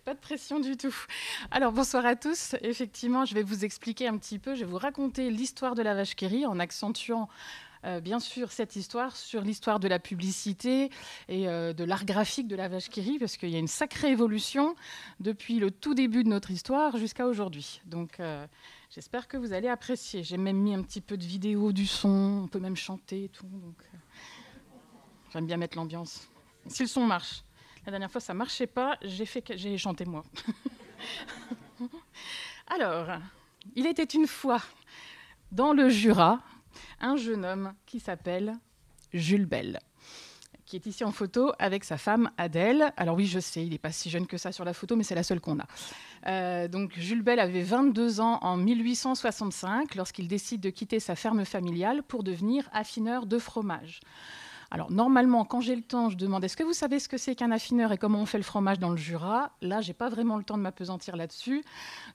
Pas de pression du tout. Alors, bonsoir à tous. Effectivement, je vais vous expliquer un petit peu, je vais vous raconter l'histoire de la vache qui rit en accentuant bien sûr cette histoire sur l'histoire de la publicité et de l'art graphique de la vache qui rit, parce qu'il y a une sacrée évolution depuis le tout début de notre histoire jusqu'à aujourd'hui. Donc, j'espère que vous allez apprécier. J'ai même mis un petit peu de vidéo, du son, on peut même chanter et tout. Donc, j'aime bien mettre l'ambiance. Si le son marche. La dernière fois, ça ne marchait pas, j'ai chanté moi. Alors, il était une fois, dans le Jura, un jeune homme qui s'appelle Jules Bel, qui est ici en photo avec sa femme Adèle. Alors oui, je sais, il n'est pas si jeune que ça sur la photo, mais c'est la seule qu'on a. Donc Jules Bel avait 22 ans en 1865, lorsqu'il décide de quitter sa ferme familiale pour devenir affineur de fromage. Alors, normalement, quand j'ai le temps, je demande est-ce que vous savez ce que c'est qu'un affineur et comment on fait le fromage dans le Jura? Là, je n'ai pas vraiment le temps de m'appesantir là-dessus.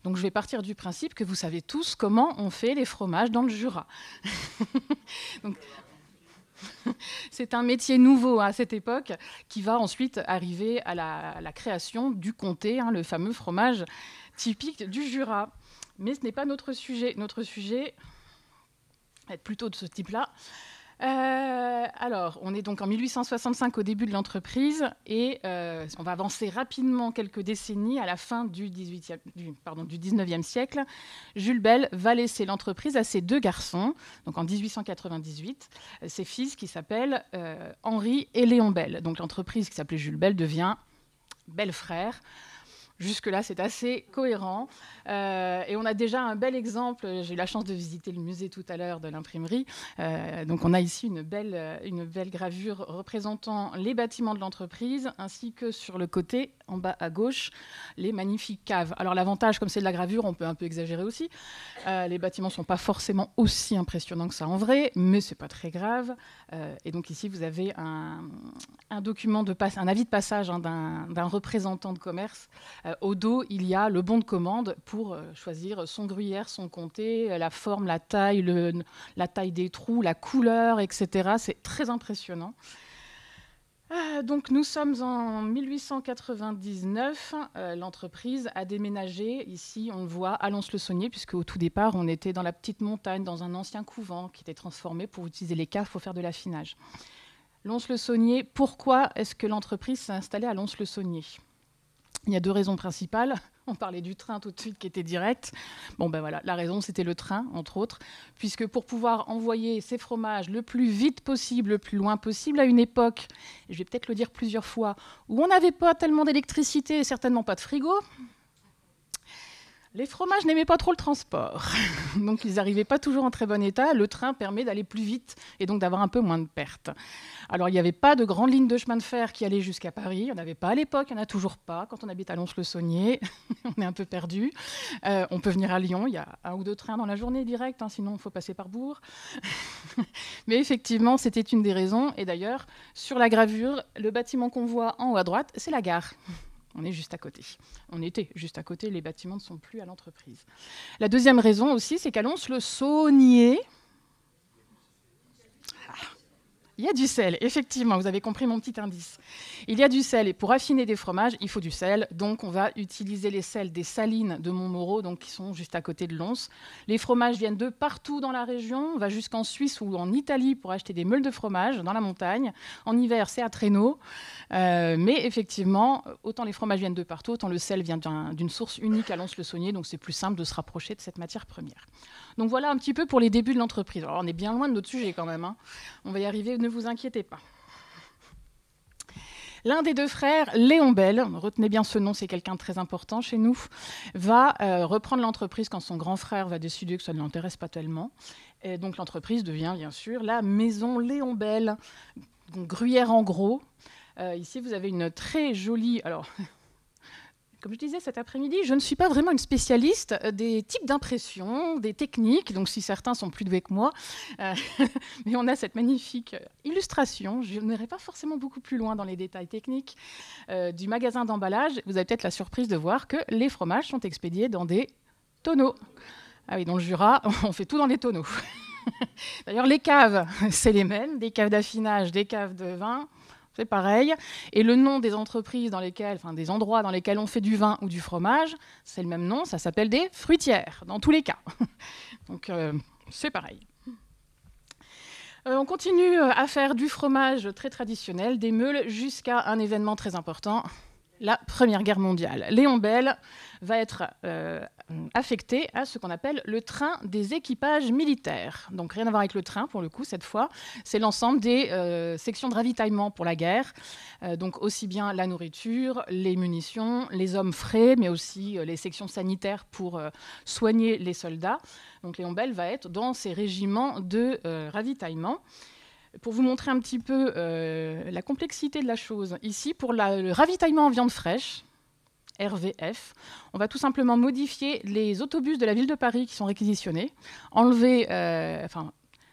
Donc, je vais partir du principe que vous savez tous comment on fait les fromages dans le Jura. Donc, c'est un métier nouveau à cette époque qui va ensuite arriver à la création du comté, le fameux fromage typique du Jura. Mais ce n'est pas notre sujet. Notre sujet va être plutôt de ce type-là. Alors, on est donc en 1865 au début de l'entreprise et on va avancer rapidement quelques décennies à la fin du 19e siècle. Jules Bel va laisser l'entreprise à ses deux garçons, donc en 1898, ses fils qui s'appellent Henri et Léon Bel. Donc l'entreprise qui s'appelait Jules Bel devient Bel Frère. Jusque-là, c'est assez cohérent. Et on a déjà un bel exemple. J'ai eu la chance de visiter le musée tout à l'heure de l'imprimerie. Donc, on a ici une belle gravure représentant les bâtiments de l'entreprise, ainsi que sur le côté, en bas à gauche, les magnifiques caves. Alors, l'avantage, comme c'est de la gravure, on peut un peu exagérer aussi. Les bâtiments ne sont pas forcément aussi impressionnants que ça en vrai, mais ce n'est pas très grave. Et donc, ici, vous avez un document un avis de passage d'un représentant de commerce. Au dos, il y a le bon de commande pour choisir son gruyère, son comté, la forme, la taille des trous, la couleur, etc. C'est très impressionnant. Donc nous sommes en 1899. L'entreprise a déménagé. Ici, on le voit à Lons-le-Saunier, puisque au tout départ, on était dans la petite montagne, dans un ancien couvent qui était transformé pour utiliser les caves pour faire de l'affinage. Lons-le-Saunier, pourquoi est-ce que l'entreprise s'est installée à Lons-le-Saunier ? Il y a deux raisons principales. On parlait du train tout de suite qui était direct. Bon, ben voilà, la raison, c'était le train, entre autres, puisque pour pouvoir envoyer ces fromages le plus vite possible, le plus loin possible, à une époque, et je vais peut-être le dire plusieurs fois, où on n'avait pas tellement d'électricité et certainement pas de frigo, les fromages n'aimaient pas trop le transport. Donc, ils n'arrivaient pas toujours en très bon état. Le train permet d'aller plus vite et donc d'avoir un peu moins de pertes. Alors, il n'y avait pas de grande ligne de chemin de fer qui allait jusqu'à Paris. Il n'y en avait pas à l'époque, il n'y en a toujours pas. Quand on habite à Lons-le-Saunier, on est un peu perdu. On peut venir à Lyon, il y a 1 ou 2 trains dans la journée direct, sinon il faut passer par Bourg. Mais effectivement, c'était une des raisons. Et d'ailleurs, sur la gravure, le bâtiment qu'on voit en haut à droite, c'est la gare. On est juste à côté. On était juste à côté, les bâtiments ne sont plus à l'entreprise. La deuxième raison aussi, c'est qu'à Lons-le-Saunier, il y a du sel, effectivement, vous avez compris mon petit indice. Il y a du sel, et pour affiner des fromages, il faut du sel. Donc, on va utiliser les sels des salines de Montmoreau, donc qui sont juste à côté de Lons. Les fromages viennent de partout dans la région. On va jusqu'en Suisse ou en Italie pour acheter des meules de fromage dans la montagne. En hiver, c'est à traîneau. Mais effectivement, autant les fromages viennent de partout, autant le sel vient d'une source unique à Lons-le-Saunier. Donc, c'est plus simple de se rapprocher de cette matière première. Donc, voilà un petit peu pour les débuts de l'entreprise. Alors, on est bien loin de notre sujet quand même. On va y arriver, ne vous inquiétez pas. L'un des deux frères, Léon Bel, retenez bien ce nom, c'est quelqu'un de très important chez nous, va reprendre l'entreprise quand son grand frère va décider que ça ne l'intéresse pas tellement. Et donc l'entreprise devient bien sûr la maison Léon Bel, gruyère en gros. Ici, vous avez une très jolie... Alors, comme je disais cet après-midi, je ne suis pas vraiment une spécialiste des types d'impression, des techniques, donc si certains sont plus doués que moi, mais on a cette magnifique illustration, je n'irai pas forcément beaucoup plus loin dans les détails techniques, du magasin d'emballage. Vous avez peut-être la surprise de voir que les fromages sont expédiés dans des tonneaux. Ah oui, dans le Jura, on fait tout dans les tonneaux. D'ailleurs, les caves, c'est les mêmes, des caves d'affinage, des caves de vin. c'est pareil. Et le nom des entreprises dans lesquelles, enfin des endroits dans lesquels on fait du vin ou du fromage, c'est le même nom, ça s'appelle des fruitières, dans tous les cas. Donc c'est pareil. On continue à faire du fromage très traditionnel, des meules, jusqu'à un événement très important, la Première Guerre mondiale. Léon Bel va être affecté à ce qu'on appelle le train des équipages militaires. Donc rien à voir avec le train pour le coup cette fois, c'est l'ensemble des sections de ravitaillement pour la guerre. Donc aussi bien la nourriture, les munitions, les hommes frais, mais aussi les sections sanitaires pour soigner les soldats. Donc Léon Bel va être dans ces régiments de ravitaillement. Pour vous montrer un petit peu la complexité de la chose, ici, pour le ravitaillement en viande fraîche, RVF, on va tout simplement modifier les autobus de la ville de Paris qui sont réquisitionnés,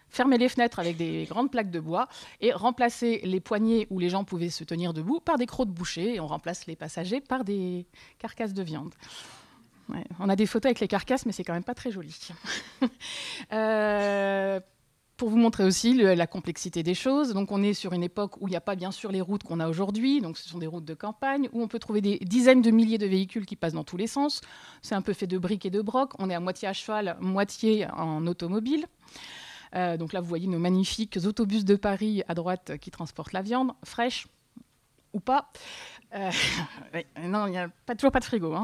fermer les fenêtres avec des grandes plaques de bois et remplacer les poignées où les gens pouvaient se tenir debout par des crocs de boucher, et on remplace les passagers par des carcasses de viande. Ouais, on a des photos avec les carcasses, mais c'est quand même pas très joli. Pour vous montrer aussi la complexité des choses, donc on est sur une époque où il n'y a pas bien sûr les routes qu'on a aujourd'hui, donc ce sont des routes de campagne, où on peut trouver des dizaines de milliers de véhicules qui passent dans tous les sens. C'est un peu fait de briques et de broc, on est à moitié à cheval, moitié en automobile. Donc là, vous voyez nos magnifiques autobus de Paris à droite qui transportent la viande, fraîche ou pas. Non, il n'y a toujours pas de frigo.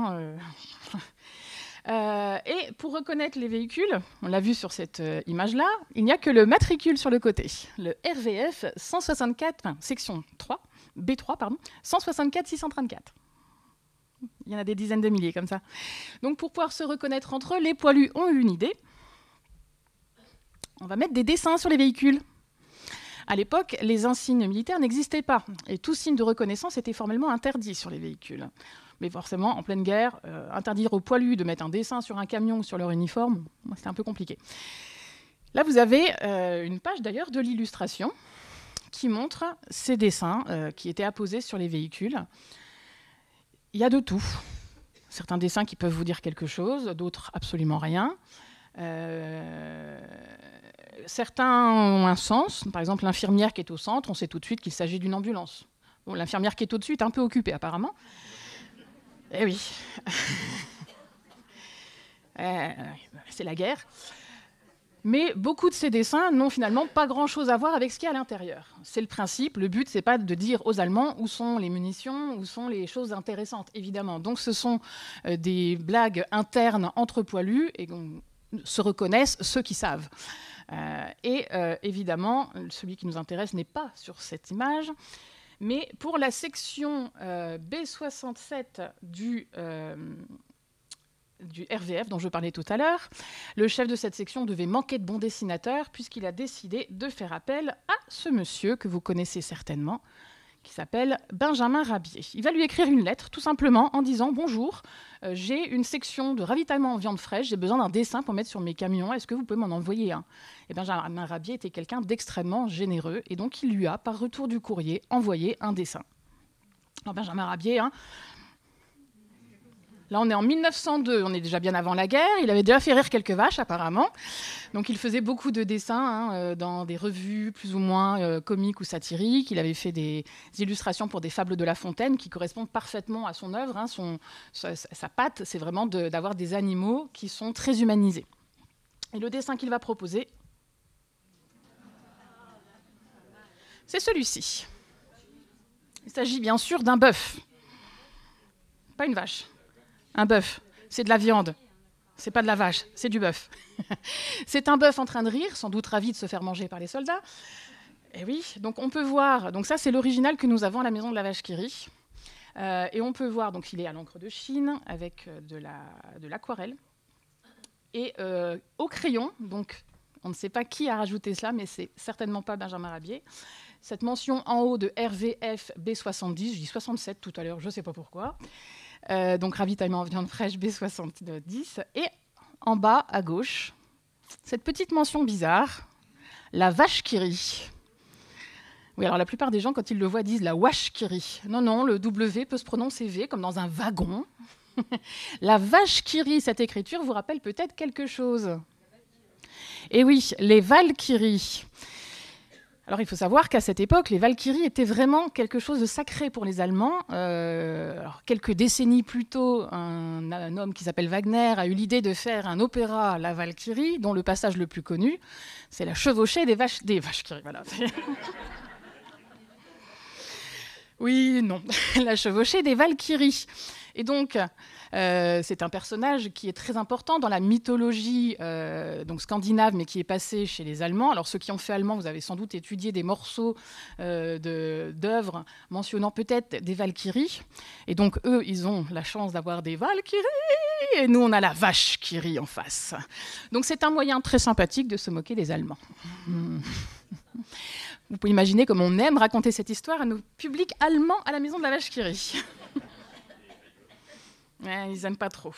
Et pour reconnaître les véhicules, on l'a vu sur cette image-là, il n'y a que le matricule sur le côté. Le RVF 164, section 3, B3, pardon, 164 634. Il y en a des dizaines de milliers comme ça. Donc pour pouvoir se reconnaître entre eux, les poilus ont eu une idée. On va mettre des dessins sur les véhicules. À l'époque, les insignes militaires n'existaient pas, et tout signe de reconnaissance était formellement interdit sur les véhicules. Mais forcément, en pleine guerre, interdire aux poilus de mettre un dessin sur un camion ou sur leur uniforme, c'était un peu compliqué. Là, vous avez une page d'ailleurs de l'illustration qui montre ces dessins qui étaient apposés sur les véhicules. Il y a de tout. Certains dessins qui peuvent vous dire quelque chose, d'autres absolument rien. Certains ont un sens. Par exemple, l'infirmière qui est au centre, on sait tout de suite qu'il s'agit d'une ambulance. Bon, l'infirmière qui est au-dessus est un peu occupée apparemment. Eh oui. C'est la guerre. Mais beaucoup de ces dessins n'ont finalement pas grand-chose à voir avec ce qu'il y a à l'intérieur. C'est le principe. Le but, c'est pas de dire aux Allemands où sont les munitions, où sont les choses intéressantes, évidemment. Donc ce sont des blagues internes entre poilus et se reconnaissent ceux qui savent. Évidemment, celui qui nous intéresse n'est pas sur cette image. Mais pour la section B67 du RVF dont je parlais tout à l'heure, le chef de cette section devait manquer de bons dessinateurs puisqu'il a décidé de faire appel à ce monsieur que vous connaissez certainement, qui s'appelle Benjamin Rabier. Il va lui écrire une lettre tout simplement en disant « Bonjour, j'ai une section de ravitaillement en viande fraîche, j'ai besoin d'un dessin pour mettre sur mes camions, est-ce que vous pouvez m'en envoyer un ?» Et Benjamin Rabier était quelqu'un d'extrêmement généreux et donc il lui a, par retour du courrier, envoyé un dessin. Alors Benjamin Rabier, là on est en 1902, on est déjà bien avant la guerre, il avait déjà fait rire quelques vaches apparemment, donc il faisait beaucoup de dessins dans des revues plus ou moins comiques ou satiriques, il avait fait des illustrations pour des fables de La Fontaine qui correspondent parfaitement à son œuvre, sa patte c'est vraiment d'avoir des animaux qui sont très humanisés. Et le dessin qu'il va proposer, c'est celui-ci. Il s'agit bien sûr d'un bœuf, pas une vache. Un bœuf, c'est de la viande. C'est pas de la vache, c'est du bœuf. C'est un bœuf en train de rire, sans doute ravi de se faire manger par les soldats. Et oui, donc on peut voir, donc ça c'est l'original que nous avons à la maison de la vache qui rit. Et on peut voir, donc il est à l'encre de Chine avec de l'aquarelle. Et au crayon, donc on ne sait pas qui a rajouté cela, mais c'est certainement pas Benjamin Rabier. Cette mention en haut de RVF B70, je dis 67 tout à l'heure, je ne sais pas pourquoi. Donc ravitaillement en viande fraîche B70. Et en bas, à gauche, cette petite mention bizarre, la vache qui rit. Oui, alors la plupart des gens, quand ils le voient, disent la wache qui rit. Non, non, le W peut se prononcer V, comme dans un wagon. La vache qui rit, cette écriture vous rappelle peut-être quelque chose. Et oui, les Valkyries. Alors, il faut savoir qu'à cette époque, les Valkyries étaient vraiment quelque chose de sacré pour les Allemands. Alors, quelques décennies plus tôt, un homme qui s'appelle Wagner a eu l'idée de faire un opéra, La Valkyrie, dont le passage le plus connu, c'est la chevauchée des vaches qui voilà. Oui, non, la chevauchée des Valkyries. Et donc, c'est un personnage qui est très important dans la mythologie donc scandinave, mais qui est passé chez les Allemands. Alors, ceux qui ont fait allemand, vous avez sans doute étudié des morceaux d'œuvres mentionnant peut-être des Valkyries. Et donc, eux, ils ont la chance d'avoir des Valkyries, et nous, on a la vache qui rit en face. Donc, c'est un moyen très sympathique de se moquer des Allemands. Vous pouvez imaginer comme on aime raconter cette histoire à nos publics allemands à la maison de la vache qui rit. Ouais, ils n'aiment pas trop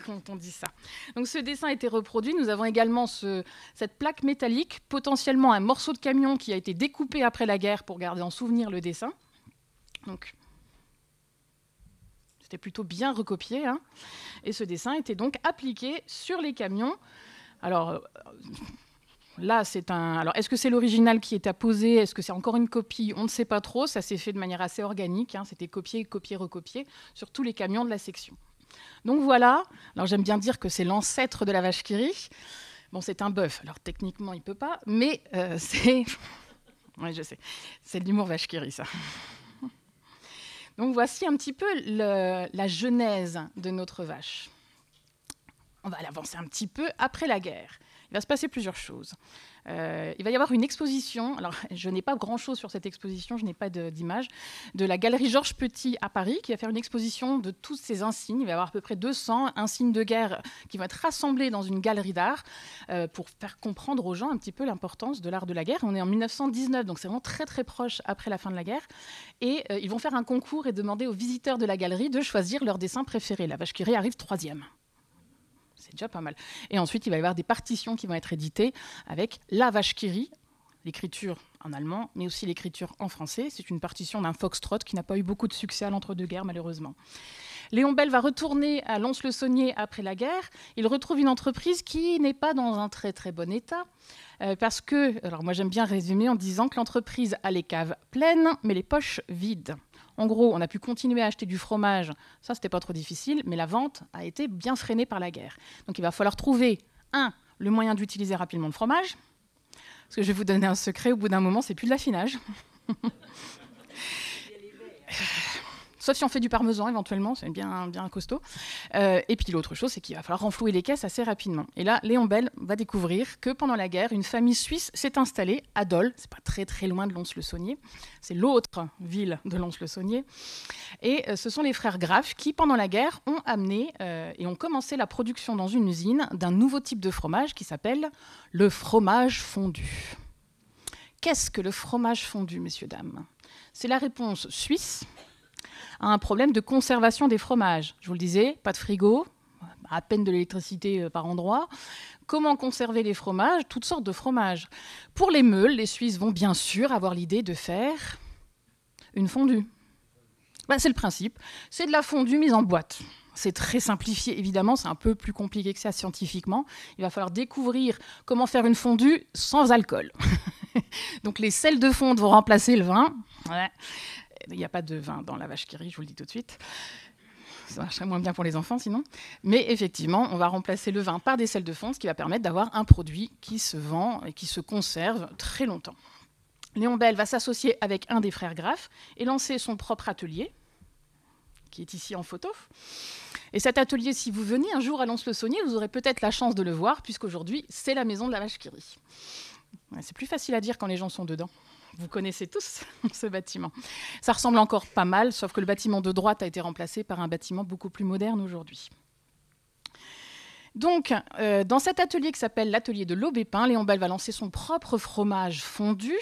quand on dit ça. Donc ce dessin a été reproduit. Nous avons également cette plaque métallique, potentiellement un morceau de camion qui a été découpé après la guerre pour garder en souvenir le dessin. Donc c'était plutôt bien recopié, hein. Et ce dessin était donc appliqué sur les camions. Alors là, c'est un. Alors, est-ce que c'est l'original qui est apposé? Est-ce que c'est encore une copie? On ne sait pas trop. Ça s'est fait de manière assez organique, hein. C'était copié, copié, recopié sur tous les camions de la section. Donc voilà. Alors, j'aime bien dire que c'est l'ancêtre de la vache qui rit. Bon, c'est un bœuf. Alors, techniquement, il ne peut pas, mais c'est. Oui, je sais. C'est de l'humour vache qui rit, ça. Donc, voici un petit peu la genèse de notre vache. On va l'avancer un petit peu après la guerre. Il va se passer plusieurs choses. Il va y avoir une exposition, alors je n'ai pas grand-chose sur cette exposition, je n'ai pas d'image, de la galerie Georges Petit à Paris, qui va faire une exposition de tous ces insignes. Il va y avoir à peu près 200 insignes de guerre qui vont être rassemblés dans une galerie d'art pour faire comprendre aux gens un petit peu l'importance de l'art de la guerre. On est en 1919, donc c'est vraiment très très proche après la fin de la guerre. Et ils vont faire un concours et demander aux visiteurs de la galerie de choisir leur dessin préféré. La vache qui rit arrive 3e. C'est déjà pas mal. Et ensuite, il va y avoir des partitions qui vont être éditées avec La Vache qui rit, l'écriture en allemand, mais aussi l'écriture en français. C'est une partition d'un foxtrot qui n'a pas eu beaucoup de succès à l'entre-deux-guerres, malheureusement. Léon Bel va retourner à Lons-le-Saunier après la guerre. Il retrouve une entreprise qui n'est pas dans un très très bon état. Parce que, alors moi j'aime bien résumer en disant que l'entreprise a les caves pleines, mais les poches vides. En gros, on a pu continuer à acheter du fromage, ça c'était pas trop difficile, mais la vente a été bien freinée par la guerre. Donc il va falloir trouver, le moyen d'utiliser rapidement le fromage, parce que je vais vous donner un secret, au bout d'un moment, c'est plus de l'affinage. Sauf si on fait du parmesan éventuellement, c'est bien costaud. Et puis l'autre chose, c'est qu'il va falloir renflouer les caisses assez rapidement. Et là, Léon Bel va découvrir que pendant la guerre, une famille suisse s'est installée à Dole, c'est pas très très loin de Lons-le-Saunier, c'est l'autre ville de Lons-le-Saunier. Et ce sont les frères Graff qui, pendant la guerre, ont amené et ont commencé la production dans une usine d'un nouveau type de fromage qui s'appelle le fromage fondu. Qu'est-ce que le fromage fondu, messieurs, dames? C'est la réponse suisse à un problème de conservation des fromages. Je vous le disais, pas de frigo, à peine de l'électricité par endroit. Comment conserver les fromages? Toutes sortes de fromages. Pour les meules, les Suisses vont bien sûr avoir l'idée de faire une fondue. C'est le principe. C'est de la fondue mise en boîte. C'est très simplifié, évidemment, c'est un peu plus compliqué que ça scientifiquement. Il va falloir découvrir comment faire une fondue sans alcool. Donc les sels de fonte vont remplacer le vin. Ouais. Il n'y a pas de vin dans la vache qui rit, je vous le dis tout de suite. Ça marcherait moins bien pour les enfants sinon. Mais effectivement, on va remplacer le vin par des sels de fonte, ce qui va permettre d'avoir un produit qui se vend et qui se conserve très longtemps. Léon Bel va s'associer avec un des frères Graff et lancer son propre atelier, qui est ici en photo. Et cet atelier, si vous venez un jour à Lons-le-Saunier, vous aurez peut-être la chance de le voir, puisqu'aujourd'hui, c'est la maison de la vache qui rit. Ouais, c'est plus facile à dire quand les gens sont dedans. Vous connaissez tous ce bâtiment. Ça ressemble encore pas mal, sauf que le bâtiment de droite a été remplacé par un bâtiment beaucoup plus moderne aujourd'hui. Donc, dans cet atelier qui s'appelle l'atelier de l'Aubépin, Léon Bel va lancer son propre fromage fondu,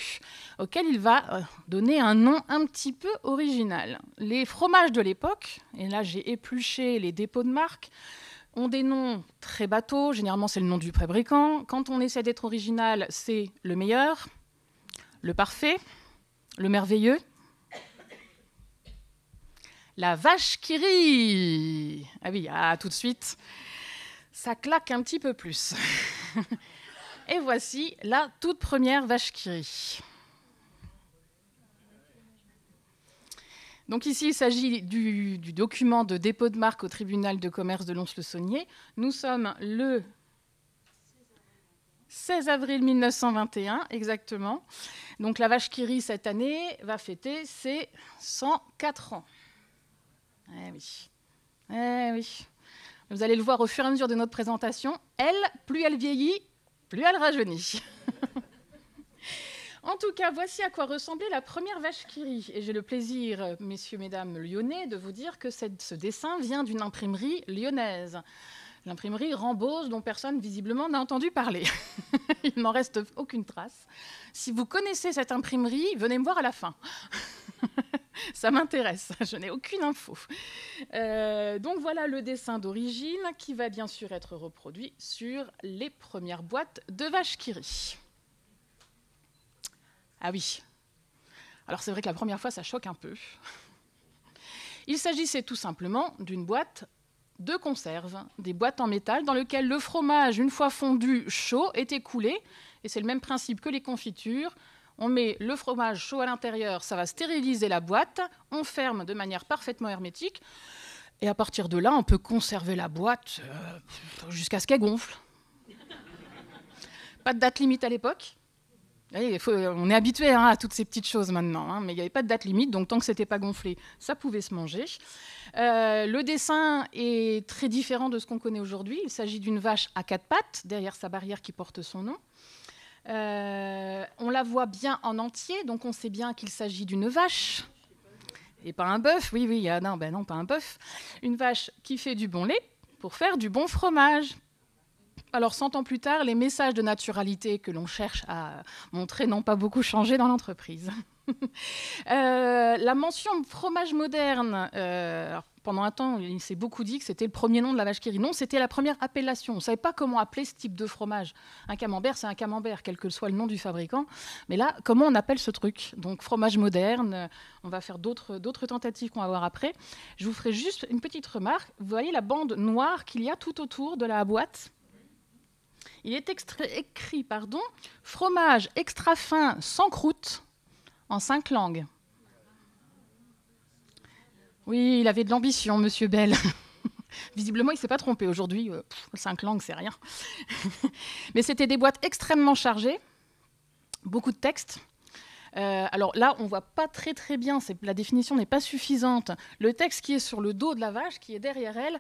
auquel il va donner un nom un petit peu original. Les fromages de l'époque, et là j'ai épluché les dépôts de marque, ont des noms très bateaux, généralement c'est le nom du fabricant. Quand on essaie d'être original, c'est le meilleur, le parfait, le merveilleux, la vache qui rit. Ah oui, tout de suite, ça claque un petit peu plus. Et voici la toute première vache qui rit. Donc ici, il s'agit du document de dépôt de marque au tribunal de commerce de Lons-le-Saunier. Nous sommes le 16 avril 1921, exactement. Donc la vache qui rit, cette année, va fêter ses 104 ans. Eh oui. Eh oui. Vous allez le voir au fur et à mesure de notre présentation. Plus elle vieillit, plus elle rajeunit. En tout cas, voici à quoi ressemblait la première vache qui rit. Et j'ai le plaisir, messieurs, mesdames lyonnais, de vous dire que ce dessin vient d'une imprimerie lyonnaise. L'imprimerie Rambose, dont personne visiblement n'a entendu parler. Il n'en reste aucune trace. Si vous connaissez cette imprimerie, venez me voir à la fin. Ça m'intéresse, je n'ai aucune info. Donc voilà le dessin d'origine qui va bien sûr être reproduit sur les premières boîtes de vache qui rit. Ah oui. Alors c'est vrai que la première fois, ça choque un peu. Il s'agissait tout simplement d'une boîte de conserve, des boîtes en métal dans lesquelles le fromage, une fois fondu chaud, était coulé. Et c'est le même principe que les confitures. On met le fromage chaud à l'intérieur, ça va stériliser la boîte. On ferme de manière parfaitement hermétique. Et à partir de là, on peut conserver la boîte jusqu'à ce qu'elle gonfle. Pas de date limite à l'époque. On est habitué à toutes ces petites choses maintenant, mais il n'y avait pas de date limite, donc tant que ce n'était pas gonflé, ça pouvait se manger. Le dessin est très différent de ce qu'on connaît aujourd'hui. Il s'agit d'une vache à 4 pattes, derrière sa barrière qui porte son nom. On la voit bien en entier, donc on sait bien qu'il s'agit d'une vache. Et pas un bœuf, oui, non, pas un bœuf. Une vache qui fait du bon lait pour faire du bon fromage. Alors, 100 ans plus tard, les messages de naturalité que l'on cherche à montrer n'ont pas beaucoup changé dans l'entreprise. La mention fromage moderne, pendant un temps, il s'est beaucoup dit que c'était le premier nom de la vache qui rit. Non, c'était la première appellation. On ne savait pas comment appeler ce type de fromage. Un camembert, c'est un camembert, quel que soit le nom du fabricant. Mais là, comment on appelle ce truc? Donc, fromage moderne, on va faire d'autres tentatives qu'on va voir après. Je vous ferai juste une petite remarque. Vous voyez la bande noire qu'il y a tout autour de la boîte? Il est écrit, fromage extra fin sans croûte en 5 langues. Oui, il avait de l'ambition, Monsieur Bell. Visiblement, il ne s'est pas trompé aujourd'hui. 5 langues, c'est rien. Mais c'était des boîtes extrêmement chargées, beaucoup de textes. Alors là, on ne voit pas très très bien, la définition n'est pas suffisante. Le texte qui est sur le dos de la vache, qui est derrière elle,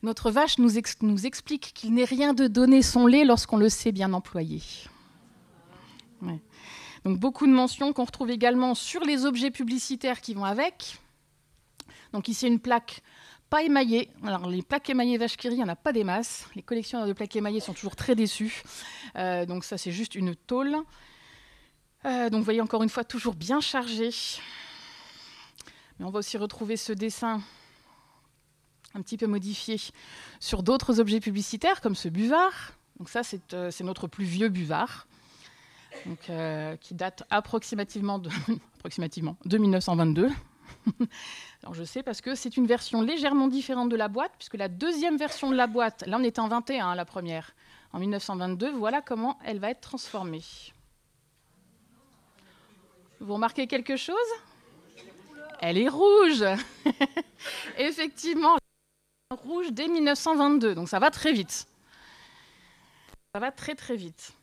notre vache nous explique qu'il n'est rien de donner son lait lorsqu'on le sait bien employer. Ouais. Donc beaucoup de mentions qu'on retrouve également sur les objets publicitaires qui vont avec. Donc ici une plaque pas émaillée. Alors les plaques émaillées vache qui rit, il n'y en a pas des masses. Les collectionneurs de plaques émaillées sont toujours très déçus. Donc ça c'est juste une tôle. Donc vous voyez encore une fois toujours bien chargé. Mais on va aussi retrouver ce dessin un petit peu modifié sur d'autres objets publicitaires comme ce buvard. Donc ça c'est notre plus vieux buvard, donc, qui date approximativement de 1922. Alors je sais parce que c'est une version légèrement différente de la boîte, puisque la deuxième version de la boîte, là on était en 21 la première, en 1922, voilà comment elle va être transformée. Vous remarquez quelque chose? Elle est rouge. Effectivement, rouge dès 1922, donc ça va très vite. Ça va très très vite.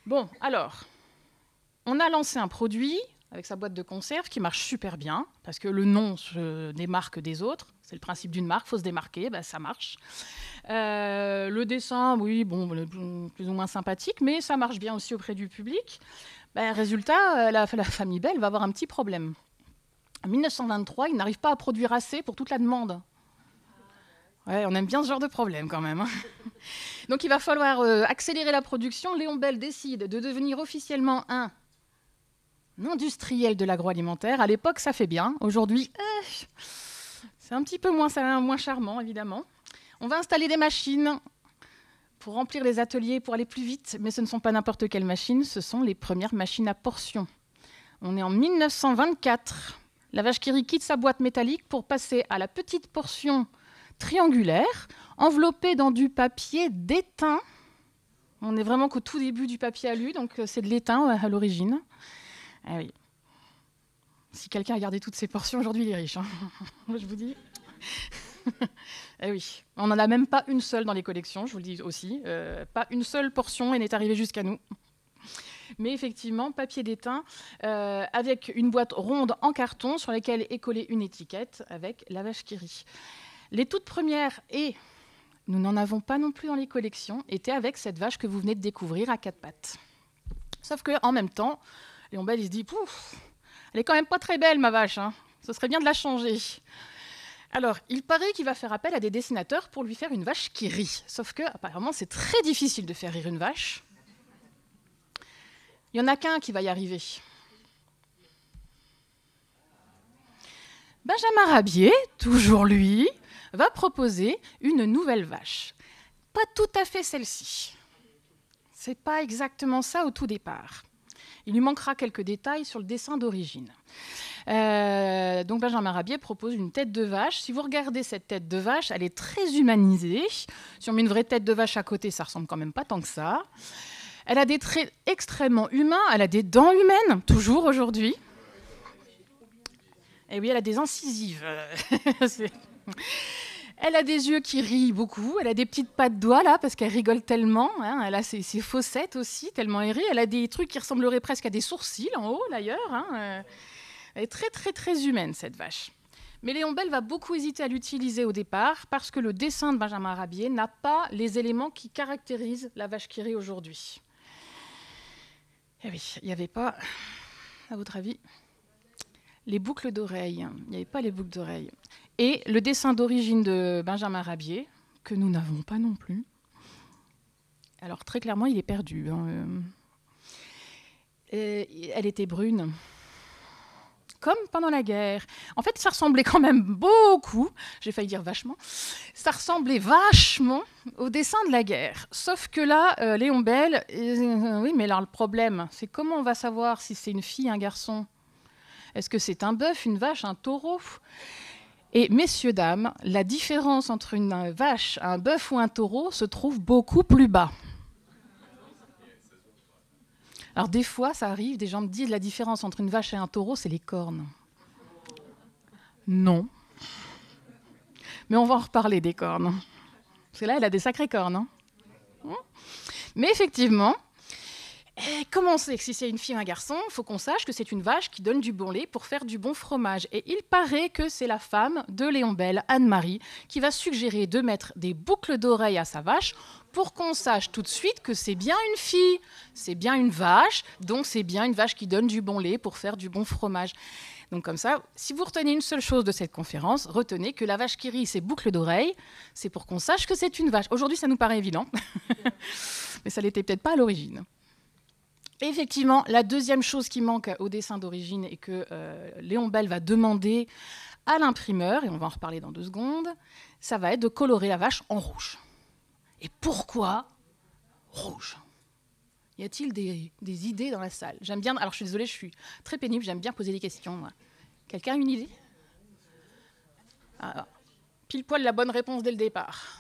Bon, alors, on a lancé un produit avec sa boîte de conserve qui marche super bien, parce que le nom se démarque des autres. C'est le principe d'une marque, il faut se démarquer, ça marche. Le dessin, oui, plus ou moins sympathique, mais ça marche bien aussi auprès du public. Résultat, la famille Bell va avoir un petit problème. En 1923, ils n'arrivent pas à produire assez pour toute la demande. Ouais, on aime bien ce genre de problème quand même. Donc il va falloir accélérer la production. Léon Bell décide de devenir officiellement un industriel de l'agroalimentaire. À l'époque, ça fait bien. Aujourd'hui, c'est un petit peu moins charmant, évidemment. On va installer des machines pour remplir les ateliers, pour aller plus vite, mais ce ne sont pas n'importe quelles machines, ce sont les premières machines à portions. On est en 1924. La vache qui rit quitte sa boîte métallique pour passer à la petite portion triangulaire, enveloppée dans du papier d'étain. On est vraiment qu'au tout début du papier alu, donc c'est de l'étain à l'origine. Ah oui. Si quelqu'un a gardé toutes ses portions, aujourd'hui, il est riche. Hein. Je vous dis. Eh oui, on n'en a même pas une seule dans les collections, je vous le dis aussi. Pas une seule portion n'est arrivée jusqu'à nous. Mais effectivement, papier d'étain avec une boîte ronde en carton sur laquelle est collée une étiquette avec la vache qui rit. Les toutes premières, et nous n'en avons pas non plus dans les collections, étaient avec cette vache que vous venez de découvrir à 4 pattes. Sauf qu'en même temps, Léon Bell, il se dit, pouf, elle est quand même pas très belle, ma vache, hein. Ce serait bien de la changer. Alors, il paraît qu'il va faire appel à des dessinateurs pour lui faire une vache qui rit. Sauf que, apparemment, c'est très difficile de faire rire une vache. Il n'y en a qu'un qui va y arriver. Benjamin Rabier, toujours lui, va proposer une nouvelle vache. Pas tout à fait celle-ci. C'est pas exactement ça au tout départ. Il lui manquera quelques détails sur le dessin d'origine. Donc Benjamin Rabier propose une tête de vache. Si vous regardez cette tête de vache, elle est très humanisée. Si on met une vraie tête de vache à côté, ça ressemble quand même pas tant que ça. Elle a des traits extrêmement humains. Elle a des dents humaines, toujours aujourd'hui. Et oui, elle a des incisives. Elle a des yeux qui rient beaucoup. Elle a des petites pattes doigts là parce qu'elle rigole tellement. Hein. Elle a ses fossettes aussi, tellement elle rit. Elle a des trucs qui ressembleraient presque à des sourcils en haut d'ailleurs. Hein. Elle est très très très humaine cette vache. Mais Léon Bell va beaucoup hésiter à l'utiliser au départ parce que le dessin de Benjamin Rabier n'a pas les éléments qui caractérisent la vache qui rit aujourd'hui. Eh oui, il n'y avait pas, à votre avis, les boucles d'oreilles. Il n'y avait pas les boucles d'oreilles. Et le dessin d'origine de Benjamin Rabier, que nous n'avons pas non plus. Alors très clairement, il est perdu. Hein. Elle était brune. Comme pendant la guerre. En fait, ça ressemblait quand même beaucoup, j'ai failli dire vachement, ça ressemblait vachement au dessin de la guerre. Sauf que là, Léon Bell, oui, mais alors le problème, c'est comment on va savoir si c'est une fille, un garçon ? Est-ce que c'est un bœuf, une vache, un taureau ? Et messieurs, dames, la différence entre une vache, un bœuf ou un taureau se trouve beaucoup plus bas. Alors des fois, ça arrive, des gens me disent la différence entre une vache et un taureau, c'est les cornes. Non. Mais on va en reparler des cornes. Parce que là, elle a des sacrées cornes. Hein. Mais effectivement, comment on sait que si c'est une fille ou un garçon, il faut qu'on sache que c'est une vache qui donne du bon lait pour faire du bon fromage. Et il paraît que c'est la femme de Léon Bell, Anne-Marie, qui va suggérer de mettre des boucles d'oreilles à sa vache pour qu'on sache tout de suite que c'est bien une fille, c'est bien une vache, donc c'est bien une vache qui donne du bon lait pour faire du bon fromage. Donc comme ça, si vous retenez une seule chose de cette conférence, retenez que la vache qui rit, ses boucles d'oreilles, c'est pour qu'on sache que c'est une vache. Aujourd'hui, ça nous paraît évident, mais ça ne l'était peut-être pas à l'origine. Et effectivement, la deuxième chose qui manque au dessin d'origine et que Léon Bell va demander à l'imprimeur, et on va en reparler dans 2 secondes, ça va être de colorer la vache en rouge. Et pourquoi rouge ? Y a-t-il des idées dans la salle ? J'aime bien, alors je suis désolée, je suis très pénible, j'aime bien poser des questions. Moi. Quelqu'un a une idée ? Pile poil la bonne réponse dès le départ.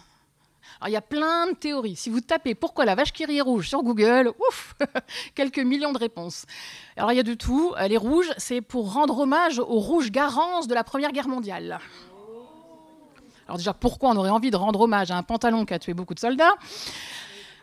Alors, il y a plein de théories. Si vous tapez « Pourquoi la vache qui rit est rouge ?» sur Google, ouf, quelques millions de réponses. Alors, il y a de tout. Les rouges, c'est pour rendre hommage aux rouges Garance de la Première Guerre mondiale. Alors déjà, pourquoi on aurait envie de rendre hommage à un pantalon qui a tué beaucoup de soldats ?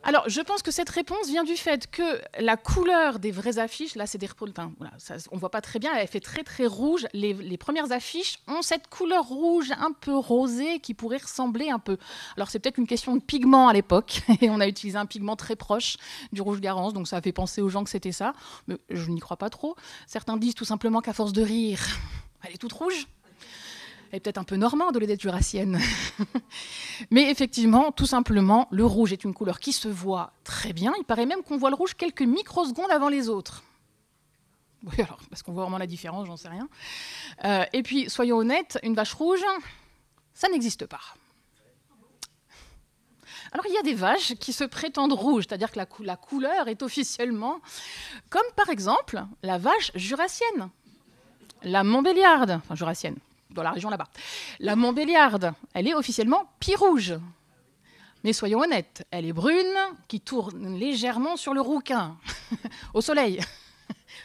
Alors, je pense que cette réponse vient du fait que la couleur des vraies affiches, là, c'est des... Enfin, voilà, ça, on ne voit pas très bien, elle fait très, très rouge. Les premières affiches ont cette couleur rouge un peu rosée qui pourrait ressembler un peu. Alors, c'est peut-être une question de pigment à l'époque, et on a utilisé un pigment très proche du rouge Garance, donc ça a fait penser aux gens que c'était ça, mais je n'y crois pas trop. Certains disent tout simplement qu'à force de rire, elle est toute rouge. Elle est peut-être un peu normande au lieu d'être jurassienne. Mais effectivement, tout simplement, le rouge est une couleur qui se voit très bien. Il paraît même qu'on voit le rouge quelques microsecondes avant les autres. Oui, alors, parce qu'on voit vraiment la différence, j'en sais rien. Et puis, soyons honnêtes, une vache rouge, ça n'existe pas. Alors, il y a des vaches qui se prétendent rouges, c'est-à-dire que la couleur est officiellement, comme par exemple la vache jurassienne, la Montbéliarde, enfin jurassienne, dans la région là-bas. La Montbéliarde, elle est officiellement pie-rouge. Mais soyons honnêtes, elle est brune, qui tourne légèrement sur le rouquin, au soleil.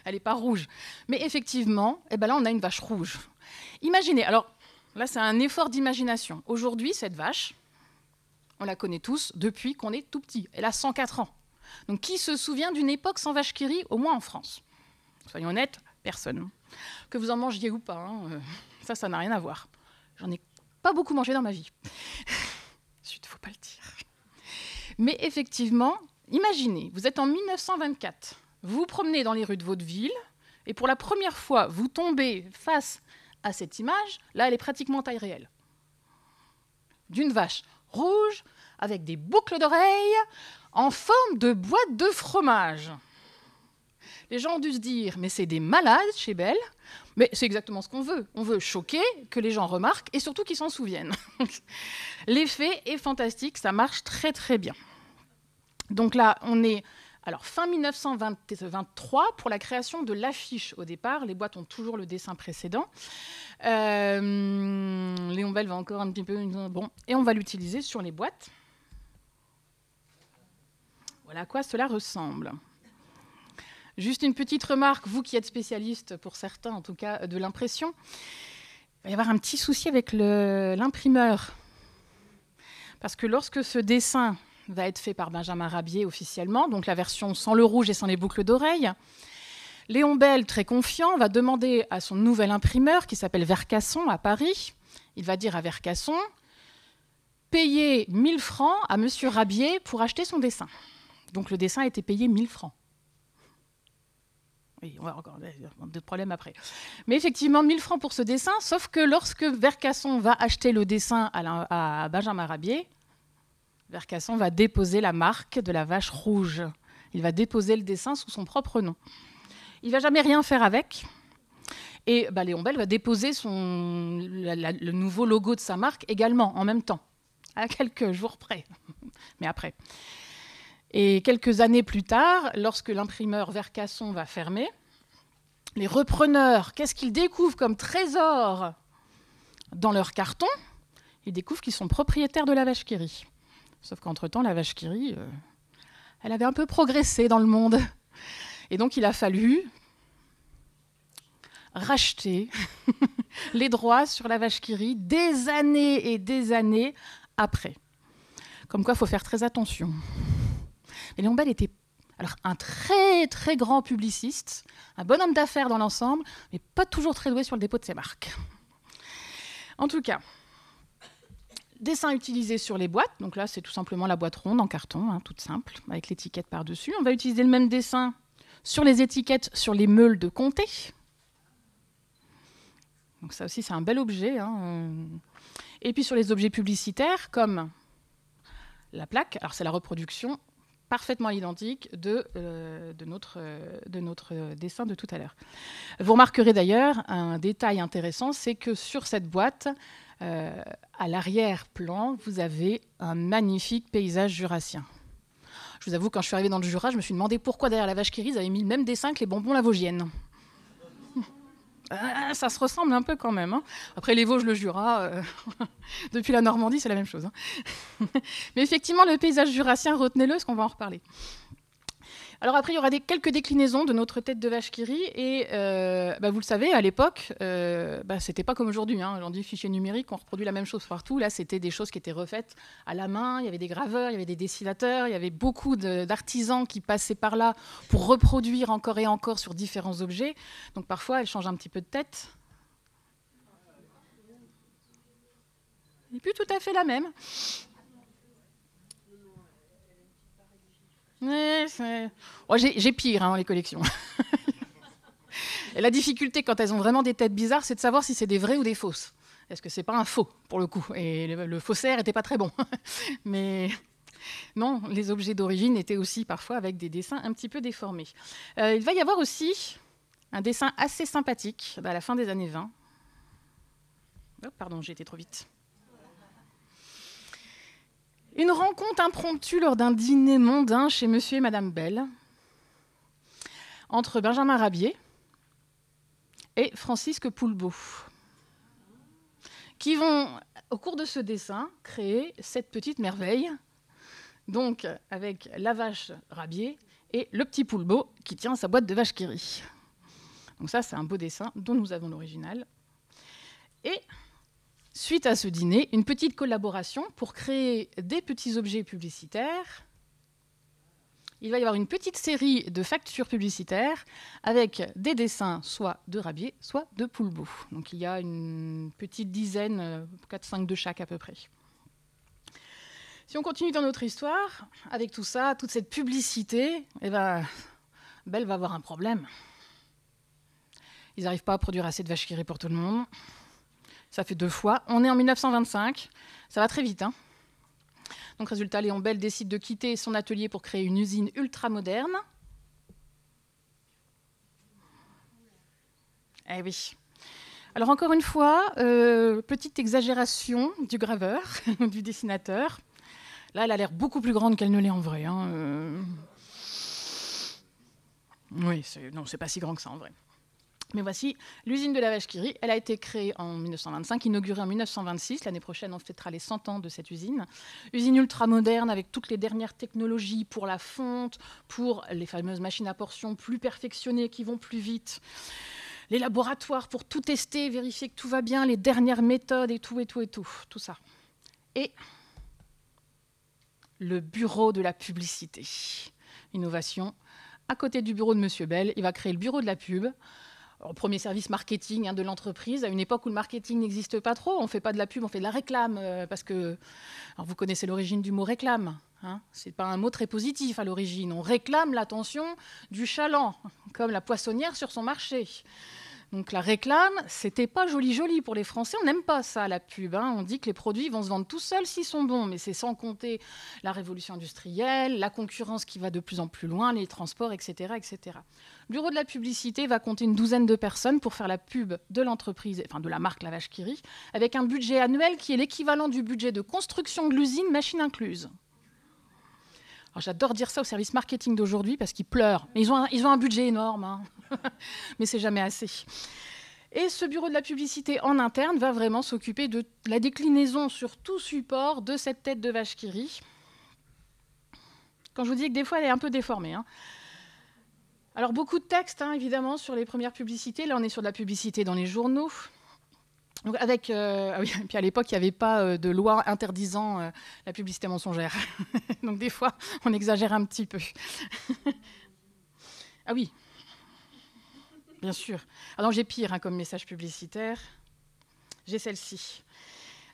Elle n'est pas rouge. Mais effectivement, eh ben là, on a une vache rouge. Imaginez, alors là, c'est un effort d'imagination. Aujourd'hui, cette vache, on la connaît tous depuis qu'on est tout petit. Elle a 104 ans. Donc, qui se souvient d'une époque sans vache qui rit, au moins en France? Soyons honnêtes, personne. Que vous en mangiez ou pas, hein, ça n'a rien à voir. J'en ai pas beaucoup mangé dans ma vie. Il ne faut pas le dire. Mais effectivement, imaginez, vous êtes en 1924, vous vous promenez dans les rues de votre ville, et pour la première fois, vous tombez face à cette image. Là, elle est pratiquement taille réelle. D'une vache rouge, avec des boucles d'oreilles, en forme de boîte de fromage. Les gens ont dû se dire, mais c'est des malades chez Belle. Mais c'est exactement ce qu'on veut. On veut choquer, que les gens remarquent et surtout qu'ils s'en souviennent. L'effet est fantastique, ça marche très très bien. Donc là, on est fin 1923 pour la création de l'affiche au départ. Les boîtes ont toujours le dessin précédent. Léon Belle va encore un petit peu... Bon, et on va l'utiliser sur les boîtes. Voilà à quoi cela ressemble. Juste une petite remarque, vous qui êtes spécialiste, pour certains en tout cas, de l'impression, il va y avoir un petit souci avec l'imprimeur. Parce que lorsque ce dessin va être fait par Benjamin Rabier officiellement, donc la version sans le rouge et sans les boucles d'oreilles, Léon Belle, très confiant, va demander à son nouvel imprimeur, qui s'appelle Vercasson, à Paris, il va dire à Vercasson, payer 1000 francs à M. Rabier pour acheter son dessin. Donc le dessin a été payé 1000 francs. Oui, on va encore des problèmes après. Mais effectivement, 1000 francs pour ce dessin, sauf que lorsque Vercasson va acheter le dessin à Benjamin Rabier, Vercasson va déposer la marque de la vache rouge. Il va déposer le dessin sous son propre nom. Il ne va jamais rien faire avec. Et Léon Belle va déposer le nouveau logo de sa marque également, en même temps, à quelques jours près, mais après. Et quelques années plus tard, lorsque l'imprimeur Vercasson va fermer, les repreneurs, qu'est-ce qu'ils découvrent comme trésor dans leur carton? Ils découvrent qu'ils sont propriétaires de la vache qui rit. Sauf qu'entre-temps, la vache qui rit, elle avait un peu progressé dans le monde. Et donc, il a fallu racheter les droits sur la vache qui rit des années et des années après. Comme quoi, il faut faire très attention. Mais Léon Belle était un très très grand publiciste, un bon homme d'affaires dans l'ensemble, mais pas toujours très doué sur le dépôt de ses marques. En tout cas, dessin utilisé sur les boîtes. Donc là, c'est tout simplement la boîte ronde en carton, toute simple, avec l'étiquette par-dessus. On va utiliser le même dessin sur les étiquettes, sur les meules de comté. Donc ça aussi, c'est un bel objet. Et puis sur les objets publicitaires, comme la plaque. Alors c'est la reproduction parfaitement identique de notre dessin de tout à l'heure. Vous remarquerez d'ailleurs un détail intéressant, c'est que sur cette boîte, à l'arrière-plan, vous avez un magnifique paysage jurassien. Je vous avoue, quand je suis arrivée dans le Jura, je me suis demandé pourquoi derrière la vache qui rit, ils avaient mis le même dessin que les bonbons La Vosgienne. Ça se ressemble un peu quand même. Après les Vosges, le Jura, depuis la Normandie, c'est la même chose. Mais effectivement, le paysage jurassien, retenez-le, parce qu'on va en reparler. Alors après, il y aura quelques déclinaisons de notre tête de vache qui rit. Et vous le savez, à l'époque, c'était pas comme aujourd'hui. Aujourd'hui, fichier numérique, on reproduit la même chose partout. Là, c'était des choses qui étaient refaites à la main. Il y avait des graveurs, il y avait des dessinateurs, il y avait beaucoup d'artisans qui passaient par là pour reproduire encore et encore sur différents objets. Donc parfois, elle change un petit peu de tête. Et puis tout à fait la même. Ouais, j'ai pire les collections. Et la difficulté quand elles ont vraiment des têtes bizarres, c'est de savoir si c'est des vraies ou des fausses. Est-ce que c'est pas un faux pour le coup? Et le faussaire n'était pas très bon. Mais non, les objets d'origine étaient aussi parfois avec des dessins un petit peu déformés. Il va y avoir aussi un dessin assez sympathique à la fin des années 20. Oh, pardon, j'ai été trop vite. Une rencontre impromptue lors d'un dîner mondain chez Monsieur et Madame Belle entre Benjamin Rabier et Francisque Poulbeau, qui vont, au cours de ce dessin, créer cette petite merveille, donc avec la vache Rabier et le petit Poulbeau qui tient sa boîte de vache qui rit. Donc ça, c'est un beau dessin dont nous avons l'original. Et suite à ce dîner, une petite collaboration pour créer des petits objets publicitaires. Il va y avoir une petite série de factures publicitaires avec des dessins soit de Rabier, soit de Poulbeau. Donc il y a une petite dizaine, 4-5 de chaque à peu près. Si on continue dans notre histoire, avec tout ça, toute cette publicité, eh ben, Bell va avoir un problème. Ils n'arrivent pas à produire assez de vaches qui rient pour tout le monde. Ça fait 2 fois. On est en 1925. Ça va très vite, hein. Donc, résultat, Léon Bell décide de quitter son atelier pour créer une usine ultra moderne. Eh oui. Alors, encore une fois, petite exagération du graveur, du dessinateur. Là, elle a l'air beaucoup plus grande qu'elle ne l'est en vrai. Hein. Oui, non, c'est pas si grand que ça en vrai. Mais voici l'usine de la vache qui rit. Elle a été créée en 1925, inaugurée en 1926. L'année prochaine, on fêtera les 100 ans de cette usine. Usine ultra moderne avec toutes les dernières technologies pour la fonte, pour les fameuses machines à portions plus perfectionnées qui vont plus vite. Les laboratoires pour tout tester, vérifier que tout va bien, les dernières méthodes et tout, tout ça. Et le bureau de la publicité. Innovation. À côté du bureau de M. Bell, il va créer le bureau de la pub. Alors, premier service marketing de l'entreprise, à une époque où le marketing n'existe pas trop. On ne fait pas de la pub, on fait de la réclame. Parce que, alors vous connaissez l'origine du mot réclame. Hein, ce n'est pas un mot très positif à l'origine. On réclame l'attention du chaland, comme la poissonnière sur son marché. Donc la réclame, c'était pas joli pour les Français. On n'aime pas ça, la pub. Hein. On dit que les produits vont se vendre tout seuls s'ils sont bons, mais c'est sans compter la révolution industrielle, la concurrence qui va de plus en plus loin, les transports, etc., etc. Le bureau de la publicité va compter une douzaine de personnes pour faire la pub de l'entreprise, enfin de la marque La Vache qui rit, avec un budget annuel qui est l'équivalent du budget de construction de l'usine, machine incluse. Alors, j'adore dire ça au service marketing d'aujourd'hui parce qu'ils pleurent. Mais ils ont un budget énorme, hein. Mais c'est jamais assez. Et ce bureau de la publicité en interne va vraiment s'occuper de la déclinaison sur tout support de cette tête de vache qui rit. Quand je vous dis que des fois, elle est un peu déformée. Hein. Alors, beaucoup de textes, hein, évidemment, sur les premières publicités. Là, on est sur de la publicité dans les journaux. Donc avec, puis à l'époque, il n'y avait pas de loi interdisant la publicité mensongère. Donc des fois, on exagère un petit peu. Ah oui, bien sûr. Alors j'ai pire hein, comme message publicitaire. J'ai celle-ci.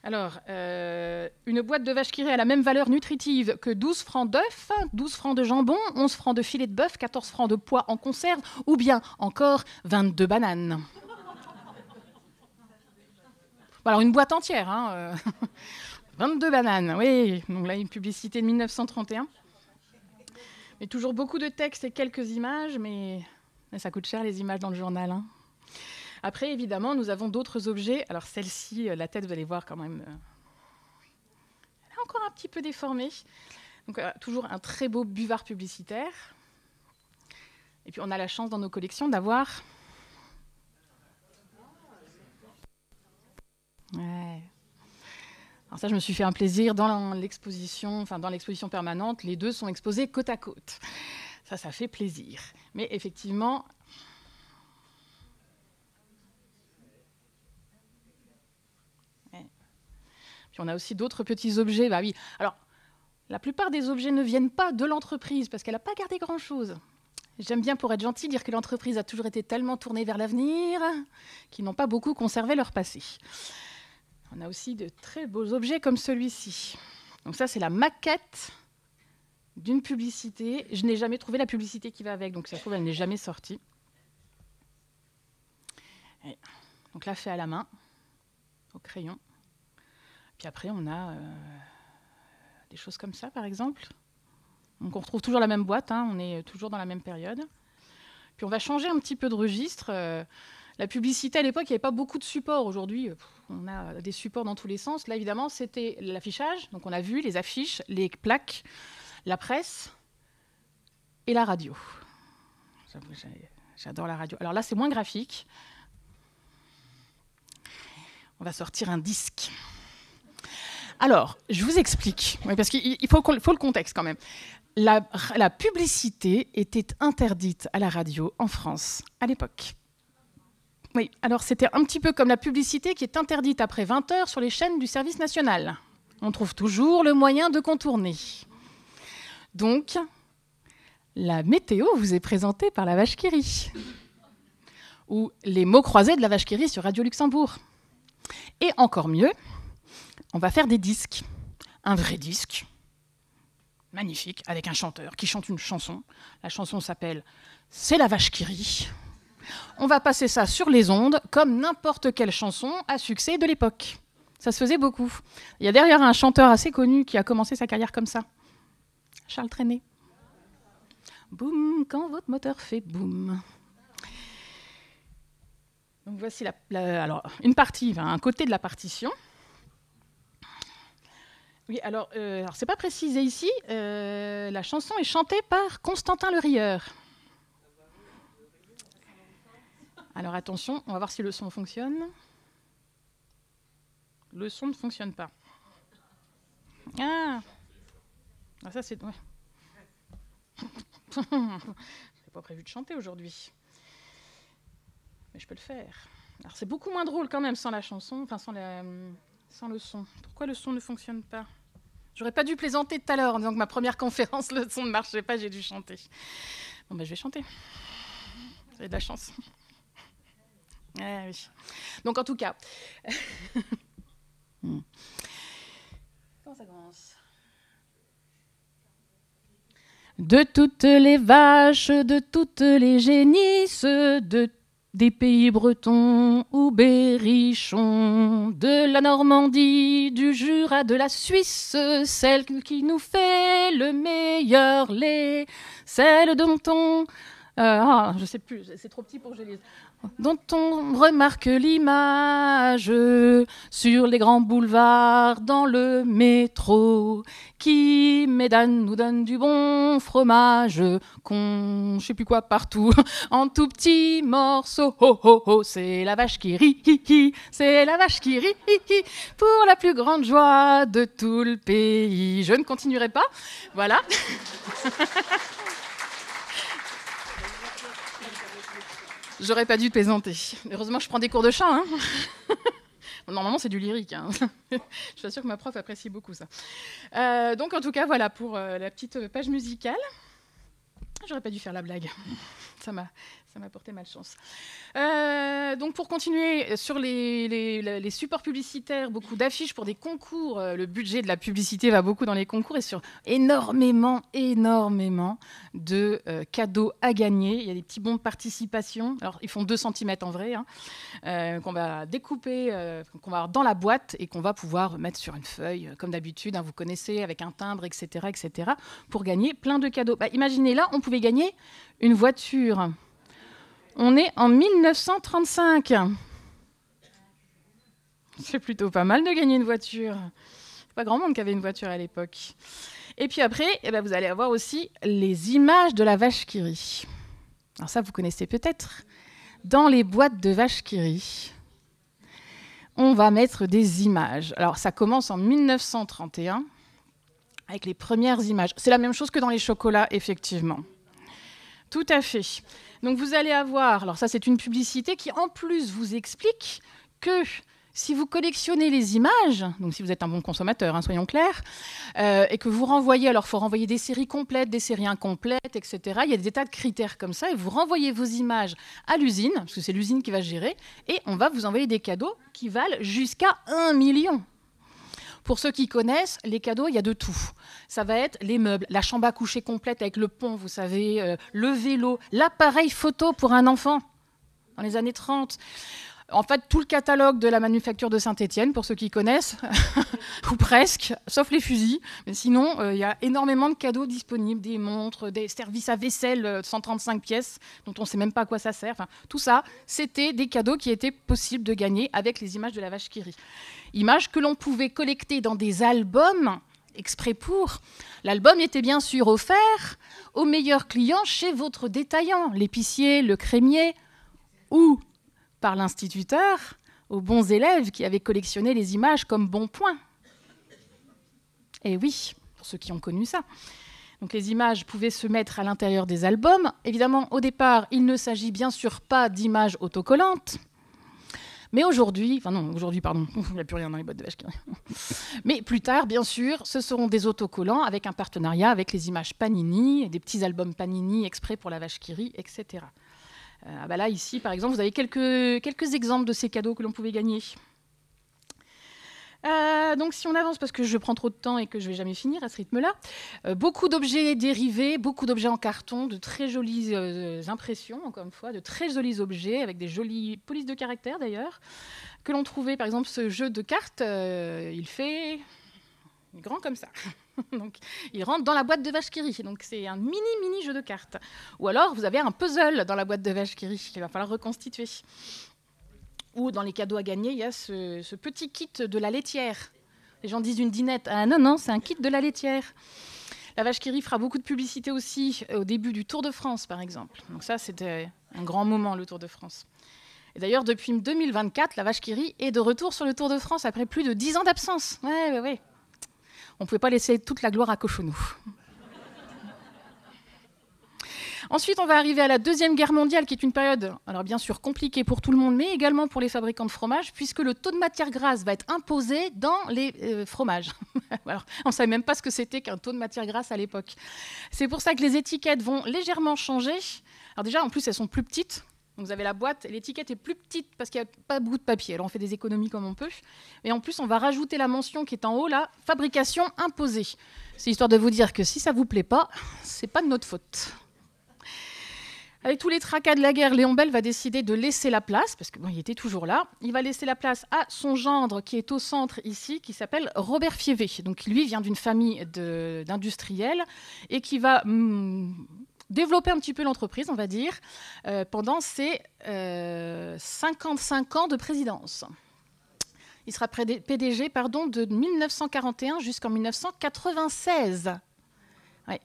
Alors, une boîte de vache qui rit a la même valeur nutritive que 12 francs d'œufs, 12 francs de jambon, 11 francs de filet de bœuf, 14 francs de pois en conserve, ou bien encore 22 bananes. Alors, une boîte entière, hein, 22 bananes, oui. Donc là, une publicité de 1931. Mais toujours beaucoup de textes et quelques images, mais ça coûte cher, les images dans le journal. Hein. Après, évidemment, nous avons d'autres objets. Alors, celle-ci, la tête, vous allez voir quand même, elle est encore un petit peu déformée. Donc, toujours un très beau buvard publicitaire. Et puis, on a la chance dans nos collections d'avoir... Ouais. Alors ça, je me suis fait un plaisir dans l'exposition, enfin dans l'exposition permanente, les deux sont exposés côte à côte. Ça fait plaisir. Mais effectivement, ouais. Puis on a aussi d'autres petits objets. Bah oui. Alors, la plupart des objets ne viennent pas de l'entreprise parce qu'elle n'a pas gardé grand-chose. J'aime bien, pour être gentil, dire que l'entreprise a toujours été tellement tournée vers l'avenir qu'ils n'ont pas beaucoup conservé leur passé. On a aussi de très beaux objets comme celui-ci. Donc ça, c'est la maquette d'une publicité. Je n'ai jamais trouvé la publicité qui va avec, donc ça se trouve, elle n'est jamais sortie. Et donc là, fait à la main, au crayon. Puis après, on a des choses comme ça, par exemple. Donc on retrouve toujours la même boîte, hein, on est toujours dans la même période. Puis on va changer un petit peu de registre. La publicité, à l'époque, il n'y avait pas beaucoup de supports. Aujourd'hui, on a des supports dans tous les sens. Là, évidemment, c'était l'affichage. Donc, on a vu les affiches, les plaques, la presse et la radio. J'adore la radio. Alors là, c'est moins graphique. On va sortir un disque. Alors, je vous explique, oui, parce qu'il faut le contexte quand même. La publicité était interdite à la radio en France à l'époque. Oui, alors c'était un petit peu comme la publicité qui est interdite après 20 heures sur les chaînes du service national. On trouve toujours le moyen de contourner. Donc, la météo vous est présentée par la vache qui rit. Ou les mots croisés de la vache qui rit sur Radio Luxembourg. Et encore mieux, on va faire des disques. Un vrai disque, magnifique, avec un chanteur qui chante une chanson. La chanson s'appelle « C'est la vache qui rit ». On va passer ça sur les ondes comme n'importe quelle chanson à succès de l'époque. Ça se faisait beaucoup. Il y a derrière un chanteur assez connu qui a commencé sa carrière comme ça. Charles Trenet. Boum, quand votre moteur fait boum. Donc voici alors, une partie, un côté de la partition. Oui, alors c'est pas précisé ici, la chanson est chantée par Constantin Le Rieur. Alors attention, on va voir si le son fonctionne. Le son ne fonctionne pas. Ah, ça c'est... Ouais. C'est pas prévu de chanter aujourd'hui. Mais je peux le faire. Alors c'est beaucoup moins drôle quand même sans la chanson, enfin sans le son. Pourquoi le son ne fonctionne pas? J'aurais pas dû plaisanter tout à l'heure en disant que ma première conférence, le son ne marchait pas, j'ai dû chanter. Bon ben je vais chanter. J'ai de la chance. Ah, oui. Donc en tout cas... Comment ça commence? De toutes les vaches, de toutes les génisses, des pays bretons ou berrichons, de la Normandie, du Jura, de la Suisse, celle qui nous fait le meilleur lait, celle dont on... je sais plus, c'est trop petit pour que je lise. Dont on remarque l'image sur les grands boulevards, dans le métro, qui, mesdames, nous donne du bon fromage, qu'on, je sais plus quoi, partout, en tout petits morceaux. Oh, oh, oh, c'est la vache qui rit, hi, hi, c'est la vache qui rit, hi, hi, pour la plus grande joie de tout le pays. Je ne continuerai pas, voilà. J'aurais pas dû plaisanter. Heureusement, je prends des cours de chant. Hein. Normalement, c'est du lyrique. Hein. Je suis sûre que ma prof apprécie beaucoup ça. Donc, en tout cas, voilà pour la petite page musicale. J'aurais pas dû faire la blague. Ça m'a porté malchance. Donc, pour continuer sur les supports publicitaires, beaucoup d'affiches pour des concours. Le budget de la publicité va beaucoup dans les concours et sur énormément de cadeaux à gagner. Il y a des petits bons de participation. Alors, ils font 2 cm en vrai, hein, qu'on va découper, qu'on va avoir dans la boîte et qu'on va pouvoir mettre sur une feuille, comme d'habitude, hein, vous connaissez, avec un timbre, etc., pour gagner plein de cadeaux. Imaginez là, on pouvait gagner une voiture. On est en 1935. C'est plutôt pas mal de gagner une voiture. C'est pas grand monde qui avait une voiture à l'époque. Et puis après, vous allez avoir aussi les images de la vache qui rit. Alors ça, vous connaissez peut-être. Dans les boîtes de vache qui rit, on va mettre des images. Alors ça commence en 1931 avec les premières images. C'est la même chose que dans les chocolats, effectivement. Tout à fait. Donc vous allez avoir, alors ça c'est une publicité qui en plus vous explique que si vous collectionnez les images, donc si vous êtes un bon consommateur, hein, soyons clairs, et que vous renvoyez, alors il faut renvoyer des séries complètes, des séries incomplètes, etc. Il y a des tas de critères comme ça, et vous renvoyez vos images à l'usine, parce que c'est l'usine qui va gérer, et on va vous envoyer des cadeaux qui valent jusqu'à 1 million. Pour ceux qui connaissent, les cadeaux, il y a de tout. Ça va être les meubles, la chambre à coucher complète avec le pont, vous savez, le vélo, l'appareil photo pour un enfant dans les années 30. En fait, tout le catalogue de la manufacture de Saint-Étienne, pour ceux qui connaissent, ou presque, sauf les fusils. Mais sinon, il y a énormément de cadeaux disponibles, des montres, des services à vaisselle, 135 pièces, dont on ne sait même pas à quoi ça sert. Enfin, tout ça, c'était des cadeaux qui étaient possibles de gagner avec les images de la vache qui rit. Images que l'on pouvait collecter dans des albums exprès pour. L'album était bien sûr offert aux meilleurs clients chez votre détaillant, l'épicier, le crémier, ou par l'instituteur aux bons élèves qui avaient collectionné les images comme bon point. Et oui, pour ceux qui ont connu ça. Donc les images pouvaient se mettre à l'intérieur des albums. Évidemment, au départ, il ne s'agit bien sûr pas d'images autocollantes. Mais aujourd'hui, enfin non, aujourd'hui, pardon, il n'y a plus rien dans les boîtes de vache qui rit. Mais plus tard, bien sûr, ce seront des autocollants avec un partenariat avec les images Panini, des petits albums Panini exprès pour la vache qui rit, etc. Bah là, ici, par exemple, vous avez quelques exemples de ces cadeaux que l'on pouvait gagner. Donc si on avance, parce que je prends trop de temps et que je ne vais jamais finir à ce rythme-là, beaucoup d'objets dérivés, beaucoup d'objets en carton, de très jolies impressions, encore une fois, de très jolis objets, avec des jolies polices de caractère d'ailleurs, que l'on trouvait, par exemple, ce jeu de cartes, il fait grand comme ça. Donc, il rentre dans la boîte de vache qui rit. Donc c'est un mini jeu de cartes. Ou alors, vous avez un puzzle dans la boîte de vache qui rit qu'il va falloir reconstituer. Ou dans les cadeaux à gagner, il y a ce petit kit de la laitière. Les gens disent une dinette. Ah non, c'est un kit de la laitière. La vache qui rit fera beaucoup de publicité aussi au début du Tour de France, par exemple. Donc ça, c'était un grand moment, le Tour de France. Et d'ailleurs, depuis 2024, la vache qui rit est de retour sur le Tour de France après plus de 10 ans d'absence. Ouais. On ne pouvait pas laisser toute la gloire à Cochonou. Ensuite, on va arriver à la Deuxième Guerre mondiale, qui est une période, alors bien sûr, compliquée pour tout le monde, mais également pour les fabricants de fromage, puisque le taux de matière grasse va être imposé dans les fromages. Alors, on ne savait même pas ce que c'était qu'un taux de matière grasse à l'époque. C'est pour ça que les étiquettes vont légèrement changer. Alors déjà, en plus, elles sont plus petites. Donc vous avez la boîte, l'étiquette est plus petite parce qu'il n'y a pas beaucoup de papier. Alors on fait des économies comme on peut. Et en plus, on va rajouter la mention qui est en haut, là, fabrication imposée. C'est histoire de vous dire que si ça ne vous plaît pas, ce n'est pas de notre faute. Avec tous les tracas de la guerre, Léon Bel va décider de laisser la place, parce qu'il était toujours là. Il va laisser la place à son gendre qui est au centre ici, qui s'appelle Robert Fievé. Donc lui vient d'une famille d'industriels et qui va développer un petit peu l'entreprise, on va dire, pendant ses 55 ans de présidence. Il sera PDG de 1941 jusqu'en 1996. Ouais.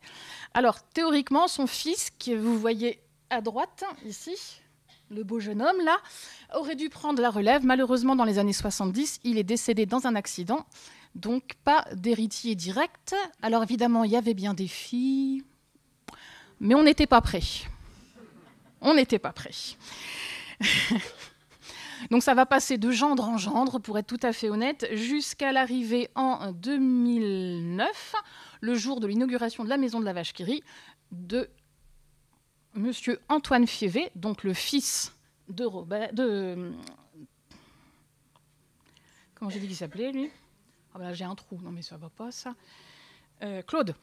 Alors, théoriquement, son fils, que vous voyez à droite, ici, le beau jeune homme, là, aurait dû prendre la relève. Malheureusement, dans les années 70, il est décédé dans un accident, donc pas d'héritier direct. Alors, évidemment, il y avait bien des filles, mais on n'était pas prêts. On n'était pas prêts. Donc, ça va passer de gendre en gendre, pour être tout à fait honnête, jusqu'à l'arrivée en 2009, le jour de l'inauguration de la Maison de la Vache qui rit, de Monsieur Antoine Fievé, donc le fils de Robert... Comment j'ai dit qu'il s'appelait, lui ? Ah ben là, j'ai un trou. Non, mais ça va pas, ça. Claude.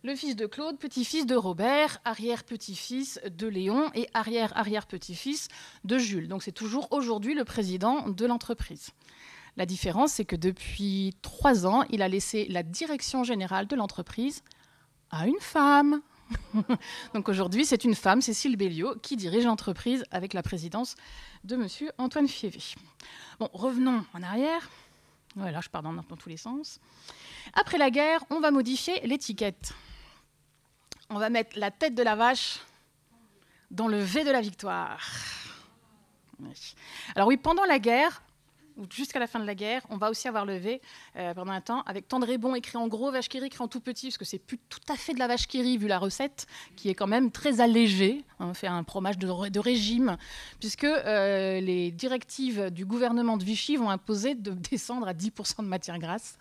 Le fils de Claude, petit-fils de Robert, arrière-petit-fils de Léon et arrière-arrière-petit-fils de Jules. Donc c'est toujours aujourd'hui le président de l'entreprise. La différence, c'est que depuis 3 ans, il a laissé la direction générale de l'entreprise à une femme. Donc aujourd'hui, c'est une femme, Cécile Belliot, qui dirige l'entreprise avec la présidence de monsieur Antoine Fievé. Bon, revenons en arrière. Voilà, je pars dans tous les sens. Après la guerre, on va modifier l'étiquette. On va mettre la tête de la vache dans le V de la victoire. Alors oui, pendant la guerre, ou jusqu'à la fin de la guerre, on va aussi avoir le V pendant un temps, avec Tendrébon écrit en gros, vache qui rit écrit en tout petit, parce que c'est plus tout à fait de la vache qui rit, vu la recette, qui est quand même très allégée. On fait un fromage de régime, puisque les directives du gouvernement de Vichy vont imposer de descendre à 10% de matière grasse.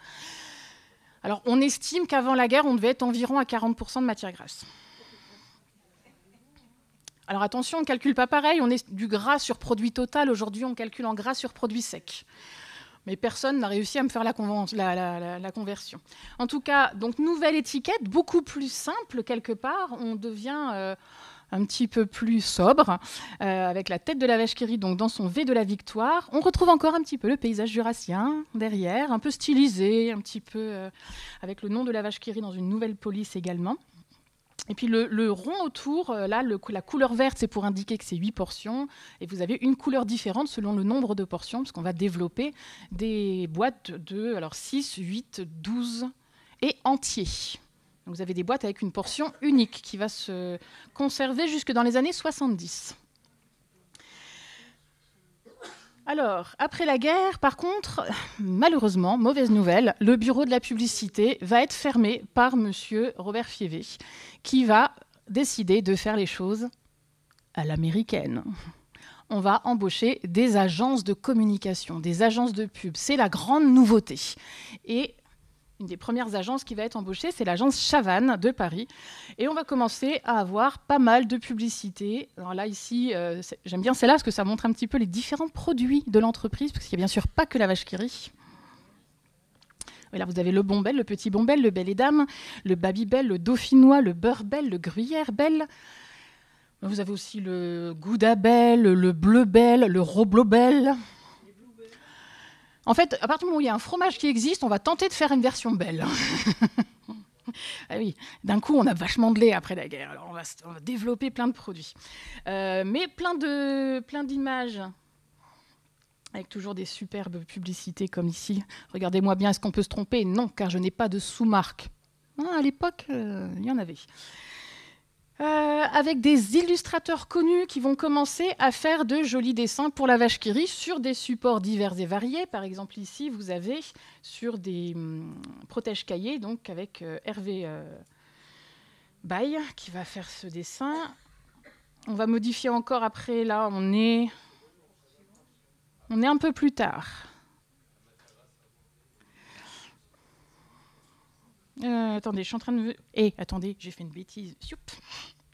Alors, on estime qu'avant la guerre, on devait être environ à 40% de matière grasse. Alors attention, on ne calcule pas pareil, on est du gras sur produit total. Aujourd'hui, on calcule en gras sur produit sec. Mais personne n'a réussi à me faire la conversion. En tout cas, donc nouvelle étiquette, beaucoup plus simple quelque part. On devient un petit peu plus sobre, avec la tête de la vache qui rit, donc dans son V de la victoire. On retrouve encore un petit peu le paysage jurassien derrière, un peu stylisé, un petit peu avec le nom de la vache qui rit dans une nouvelle police également. Et puis le rond autour, là, la couleur verte, c'est pour indiquer que c'est 8 portions. Et vous avez une couleur différente selon le nombre de portions, parce qu'on va développer des boîtes de 6, 8, 12 et entiers. Donc vous avez des boîtes avec une portion unique qui va se conserver jusque dans les années 70. Alors, après la guerre, par contre, malheureusement, mauvaise nouvelle, le bureau de la publicité va être fermé par monsieur Robert Fievé, qui va décider de faire les choses à l'américaine, on va embaucher des agences de communication, des agences de pub. C'est la grande nouveauté. Et une des premières agences qui va être embauchée, c'est l'agence Chavannes de Paris. Et on va commencer à avoir pas mal de publicités. Alors là, ici, j'aime bien celle-là parce que ça montre un petit peu les différents produits de l'entreprise, parce qu'il n'y a bien sûr pas que la vache qui rit. Et là, vous avez le Bombel, le petit Bombel, le Bel et Dame, le Babybel, le Dauphinois, le Beurre-Bel, le Gruyère-Bel. Vous avez aussi le Gouda-Bel, le Bleu-Bel, le Roblo-Bel. En fait, à partir du moment où il y a un fromage qui existe, on va tenter de faire une version belle. Ah oui, d'un coup, on a vachement de lait après la guerre. Alors, on va développer plein de produits. Mais plein d'images, avec toujours des superbes publicités comme ici. Regardez-moi bien, est-ce qu'on peut se tromper? Non, car je n'ai pas de sous-marque. À l'époque, il y en avait. Avec des illustrateurs connus qui vont commencer à faire de jolis dessins pour la vache qui rit sur des supports divers et variés. Par exemple, ici, vous avez sur des protège-cahiers, donc avec Hervé Baye qui va faire ce dessin. On va modifier encore après. Là, on est un peu plus tard. Attendez, je suis en train de... attendez, j'ai fait une bêtise. Youp,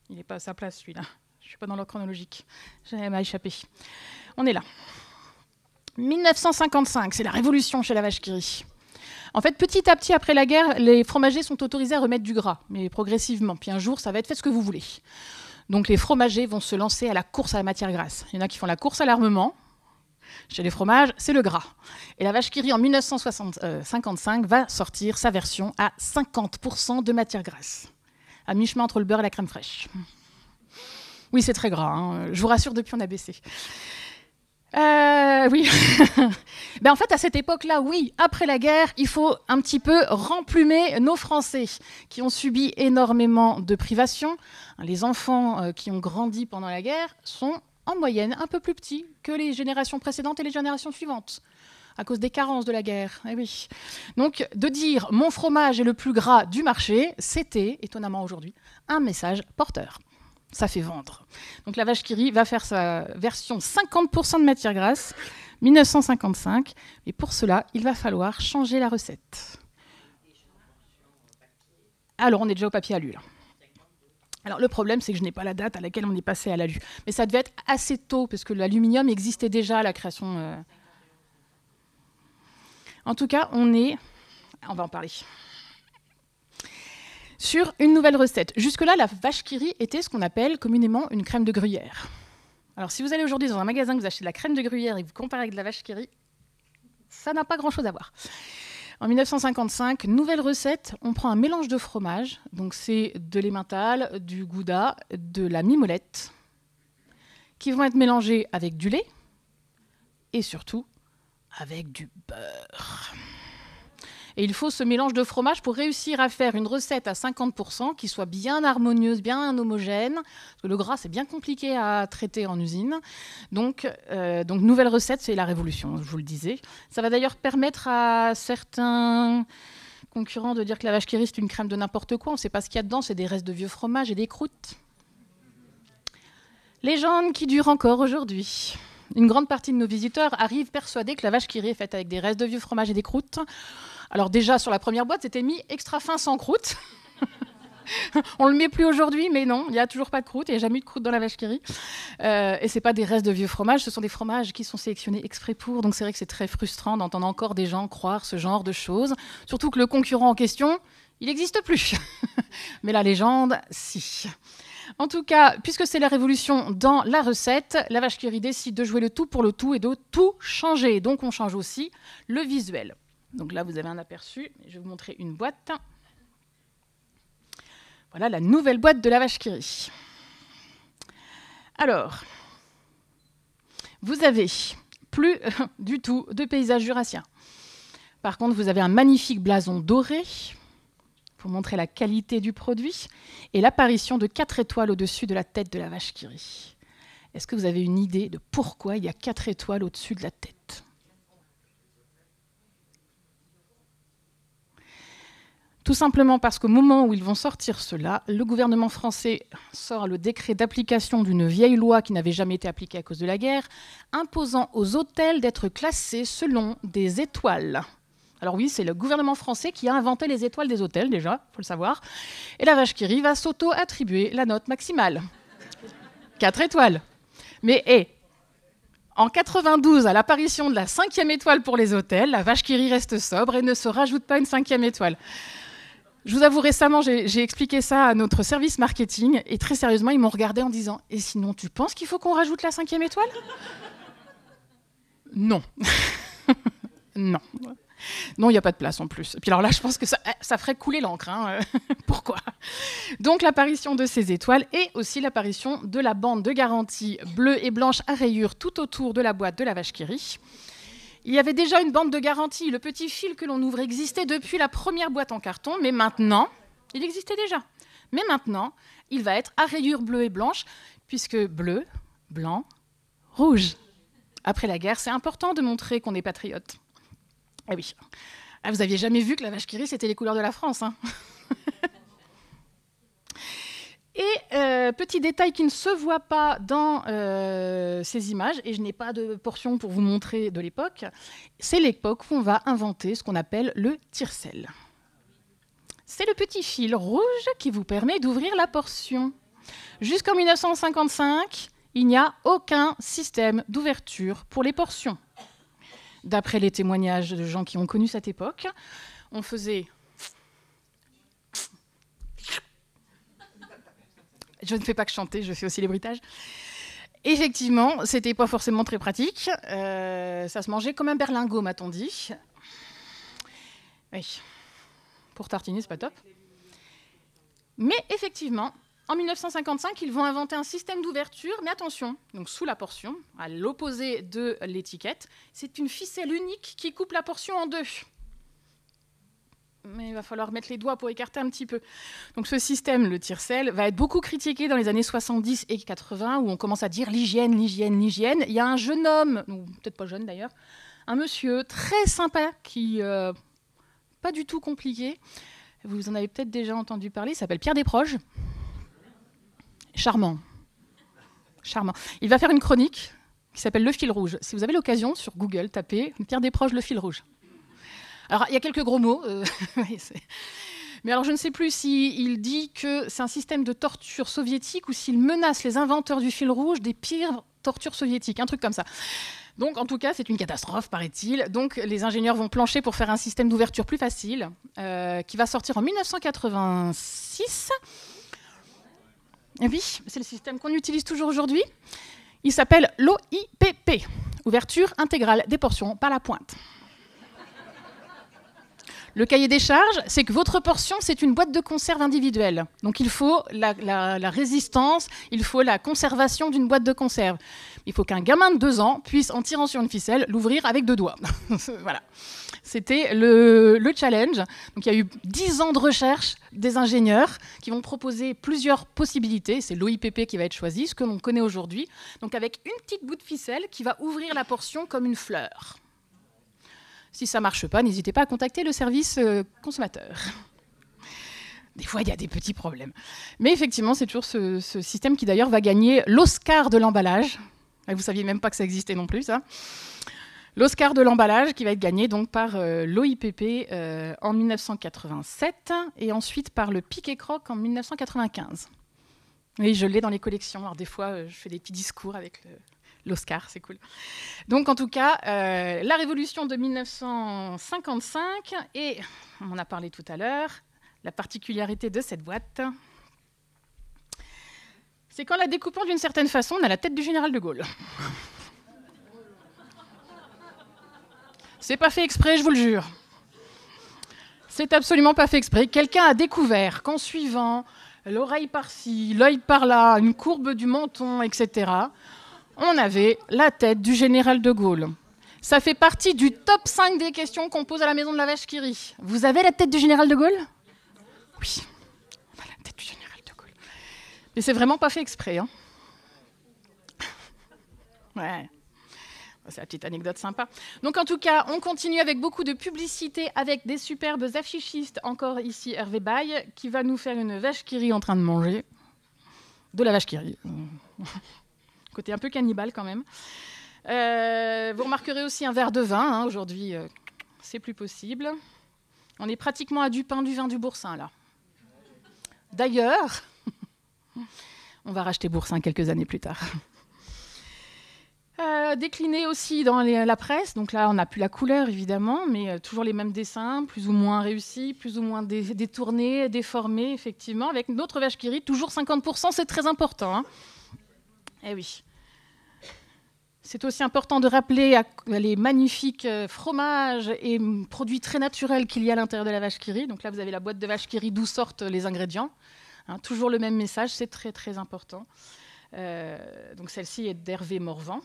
il n'est pas à sa place, celui-là. Je ne suis pas dans l'ordre chronologique. J'avais m'a échappé. On est là. 1955, c'est la révolution chez la vache qui rit. En fait, petit à petit, après la guerre, les fromagers sont autorisés à remettre du gras, mais progressivement. Puis un jour, ça va être fait ce que vous voulez. Donc les fromagers vont se lancer à la course à la matière grasse. Il y en a qui font la course à l'armement. Chez les fromages, c'est le gras. Et la vache qui rit, en 1955, va sortir sa version à 50% de matière grasse, à mi-chemin entre le beurre et la crème fraîche. Oui, c'est très gras, hein. Je vous rassure, depuis, on a baissé. Oui. En fait, à cette époque-là, oui, après la guerre, il faut un petit peu remplumer nos Français qui ont subi énormément de privations. Les enfants qui ont grandi pendant la guerre sont en moyenne un peu plus petits que les générations précédentes et les générations suivantes, à cause des carences de la guerre. Eh oui. Donc, de dire « mon fromage est le plus gras du marché », c'était, étonnamment aujourd'hui, un message porteur. Ça fait vendre. Donc la vache qui rit va faire sa version 50% de matière grasse, 1955. Et pour cela, il va falloir changer la recette. Alors, on est déjà au papier alu, là. Alors, le problème, c'est que je n'ai pas la date à laquelle on est passé à l'alu. Mais ça devait être assez tôt, parce que l'aluminium existait déjà à la création. En tout cas, on va en parler. Sur une nouvelle recette. Jusque-là, la vache qui rit était ce qu'on appelle communément une crème de gruyère. Alors, si vous allez aujourd'hui dans un magasin, que vous achetez de la crème de gruyère et que vous comparez avec de la vache qui rit, ça n'a pas grand-chose à voir. En 1955, nouvelle recette, on prend un mélange de fromage, donc c'est de l'emmental, du gouda, de la mimolette, qui vont être mélangés avec du lait et surtout avec du beurre. Et il faut ce mélange de fromage pour réussir à faire une recette à 50% qui soit bien harmonieuse, bien homogène. Parce que le gras, c'est bien compliqué à traiter en usine. Donc nouvelle recette, c'est la révolution, je vous le disais. Ça va d'ailleurs permettre à certains concurrents de dire que la vache qui rit, c'est une crème de n'importe quoi. On ne sait pas ce qu'il y a dedans, c'est des restes de vieux fromages et des croûtes. Légende qui dure encore aujourd'hui. Une grande partie de nos visiteurs arrivent persuadés que la vache qui rit est faite avec des restes de vieux fromages et des croûtes. Alors déjà, sur la première boîte, c'était mis extra fin sans croûte. On le met plus aujourd'hui, mais non, il n'y a toujours pas de croûte, il n'y a jamais eu de croûte dans la vache qui rit. Et ce n'est pas des restes de vieux fromages, ce sont des fromages qui sont sélectionnés exprès pour. Donc c'est vrai que c'est très frustrant d'entendre encore des gens croire ce genre de choses. Surtout que le concurrent en question, il n'existe plus. Mais la légende, si. En tout cas, puisque c'est la révolution dans la recette, la vache qui rit décide de jouer le tout pour le tout et de tout changer. Donc on change aussi le visuel. Donc là, vous avez un aperçu. Je vais vous montrer une boîte. Voilà la nouvelle boîte de la vache qui rit. Alors, vous avez plus du tout de paysage jurassien. Par contre, vous avez un magnifique blason doré pour montrer la qualité du produit et l'apparition de 4 étoiles au-dessus de la tête de la vache qui rit. Est-ce que vous avez une idée de pourquoi il y a 4 étoiles au-dessus de la tête ? Tout simplement parce qu'au moment où ils vont sortir cela, le gouvernement français sort le décret d'application d'une vieille loi qui n'avait jamais été appliquée à cause de la guerre, imposant aux hôtels d'être classés selon des étoiles. Alors oui, c'est le gouvernement français qui a inventé les étoiles des hôtels déjà, il faut le savoir. Et la vache qui rit va s'auto-attribuer la note maximale. 4 étoiles. Mais en 92, à l'apparition de la 5e étoile pour les hôtels, la vache qui rit reste sobre et ne se rajoute pas une 5e étoile. Je vous avoue, récemment, j'ai expliqué ça à notre service marketing et très sérieusement, ils m'ont regardé en disant « Et sinon, tu penses qu'il faut qu'on rajoute la 5e étoile ?» Non. Non. Non, il n'y a pas de place en plus. Et puis alors là, je pense que ça ferait couler l'encre. Hein. Pourquoi ? Donc l'apparition de ces étoiles et aussi l'apparition de la bande de garantie bleue et blanche à rayures tout autour de la boîte de la vache qui rit. Il y avait déjà une bande de garantie. Le petit fil que l'on ouvre existait depuis la première boîte en carton, mais maintenant, il existait déjà. Mais maintenant, il va être à rayures bleues et blanches, puisque bleu, blanc, rouge. Après la guerre, c'est important de montrer qu'on est patriote. Ah oui. Ah, vous aviez jamais vu que la vache qui rit, c'était les couleurs de la France. Hein. Et petit détail qui ne se voit pas dans ces images, et je n'ai pas de portion pour vous montrer de l'époque, c'est l'époque où on va inventer ce qu'on appelle le tire-sel. C'est le petit fil rouge qui vous permet d'ouvrir la portion. Jusqu'en 1955, il n'y a aucun système d'ouverture pour les portions. D'après les témoignages de gens qui ont connu cette époque, on faisait... Je ne fais pas que chanter, je fais aussi les bruitages. Effectivement, c'était pas forcément très pratique. Ça se mangeait comme un berlingot, m'a-t-on dit. Oui. Pour tartiner, c'est pas top. Mais effectivement, en 1955, ils vont inventer un système d'ouverture, mais attention, donc sous la portion, à l'opposé de l'étiquette, c'est une ficelle unique qui coupe la portion en deux. Mais il va falloir mettre les doigts pour écarter un petit peu. Donc ce système, le tire-sel, va être beaucoup critiqué dans les années 70 et 80, où on commence à dire l'hygiène, l'hygiène, l'hygiène. Il y a un jeune homme, ou peut-être pas jeune d'ailleurs, un monsieur très sympa, qui pas du tout compliqué, vous en avez peut-être déjà entendu parler, il s'appelle Pierre Desproges. Charmant. Charmant. Il va faire une chronique qui s'appelle Le fil rouge. Si vous avez l'occasion, sur Google, tapez Pierre Desproges, le fil rouge. Alors, il y a quelques gros mots. Mais alors, je ne sais plus s'il dit que c'est un système de torture soviétique ou s'il menace les inventeurs du fil rouge des pires tortures soviétiques, un truc comme ça. Donc, en tout cas, c'est une catastrophe, paraît-il. Donc, les ingénieurs vont plancher pour faire un système d'ouverture plus facile, qui va sortir en 1986. Et oui, c'est le système qu'on utilise toujours aujourd'hui. Il s'appelle l'OIPP, ouverture intégrale des portions par la pointe. Le cahier des charges, c'est que votre portion, c'est une boîte de conserve individuelle. Donc il faut la résistance, il faut la conservation d'une boîte de conserve. Il faut qu'un gamin de 2 ans puisse, en tirant sur une ficelle, l'ouvrir avec 2 doigts. Voilà. C'était le challenge. Donc il y a eu 10 ans de recherche des ingénieurs qui vont proposer plusieurs possibilités. C'est l'OIPP qui va être choisi, ce que l'on connaît aujourd'hui. Donc avec une petite bout de ficelle qui va ouvrir la portion comme une fleur. Si ça ne marche pas, n'hésitez pas à contacter le service consommateur. Des fois, il y a des petits problèmes. Mais effectivement, c'est toujours ce système qui, d'ailleurs, va gagner l'Oscar de l'emballage. Vous ne saviez même pas que ça existait non plus, ça. L'Oscar de l'emballage qui va être gagné donc, par l'OIPP en 1987 et ensuite par le Pic et Croc en 1995. Oui, je l'ai dans les collections. Alors, des fois, je fais des petits discours avec l'Oscar, c'est cool. Donc, en tout cas, la révolution de 1955, et on en a parlé tout à l'heure, la particularité de cette boîte, c'est qu'en la découpant d'une certaine façon, on a la tête du général de Gaulle. C'est pas fait exprès, je vous le jure. C'est absolument pas fait exprès. Quelqu'un a découvert qu'en suivant l'oreille par-ci, l'œil par-là, une courbe du menton, etc., on avait la tête du général de Gaulle. Ça fait partie du top 5 des questions qu'on pose à la maison de la vache qui rit. Vous avez la tête du général de Gaulle ? Oui, on a la tête du général de Gaulle. Mais c'est vraiment pas fait exprès. Hein. Ouais. C'est la petite anecdote sympa. Donc en tout cas, on continue avec beaucoup de publicité avec des superbes affichistes. Encore ici, Hervé Baye, qui va nous faire une vache qui rit en train de manger. De la vache qui rit. Côté un peu cannibale quand même. Vous remarquerez aussi un verre de vin. Hein. Aujourd'hui, c'est plus possible. On est pratiquement à du pain, du vin, du boursin là. D'ailleurs, on va racheter boursin quelques années plus tard. Décliné aussi dans la presse. Donc là, on n'a plus la couleur, évidemment, mais toujours les mêmes dessins, plus ou moins réussis, plus ou moins détournés, déformés, effectivement, avec notre vache qui rit, toujours 50%, c'est très important. Hein. Eh oui. C'est aussi important de rappeler les magnifiques fromages et produits très naturels qu'il y a à l'intérieur de la vache qui rit. Donc là, vous avez la boîte de vache qui rit, d'où sortent les ingrédients. Hein, toujours le même message, c'est très, très important. Donc celle-ci est d'Hervé Morvan.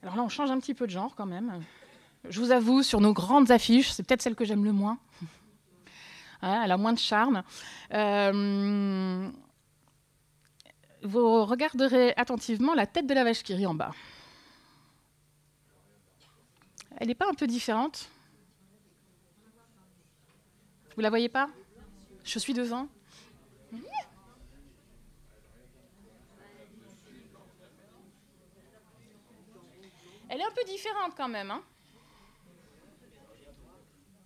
Alors là, on change un petit peu de genre quand même. Je vous avoue, sur nos grandes affiches, c'est peut-être celle que j'aime le moins. Ouais, elle a moins de charme. Vous regarderez attentivement la tête de la vache qui rit en bas. Elle n'est pas un peu différente? Vous la voyez pas? Je suis devant. Elle est un peu différente quand même, hein,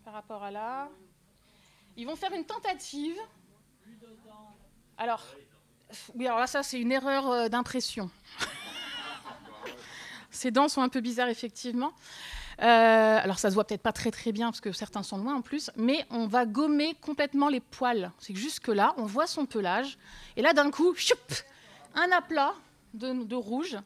par rapport à là. Ils vont faire une tentative. Alors, oui, alors là, ça, c'est une erreur d'impression. Ces dents sont un peu bizarres, effectivement. Alors, ça se voit peut-être pas très très bien, parce que certains sont loin en plus, mais on va gommer complètement les poils. C'est que jusque-là, on voit son pelage, et là, d'un coup, choup, un aplat de rouge.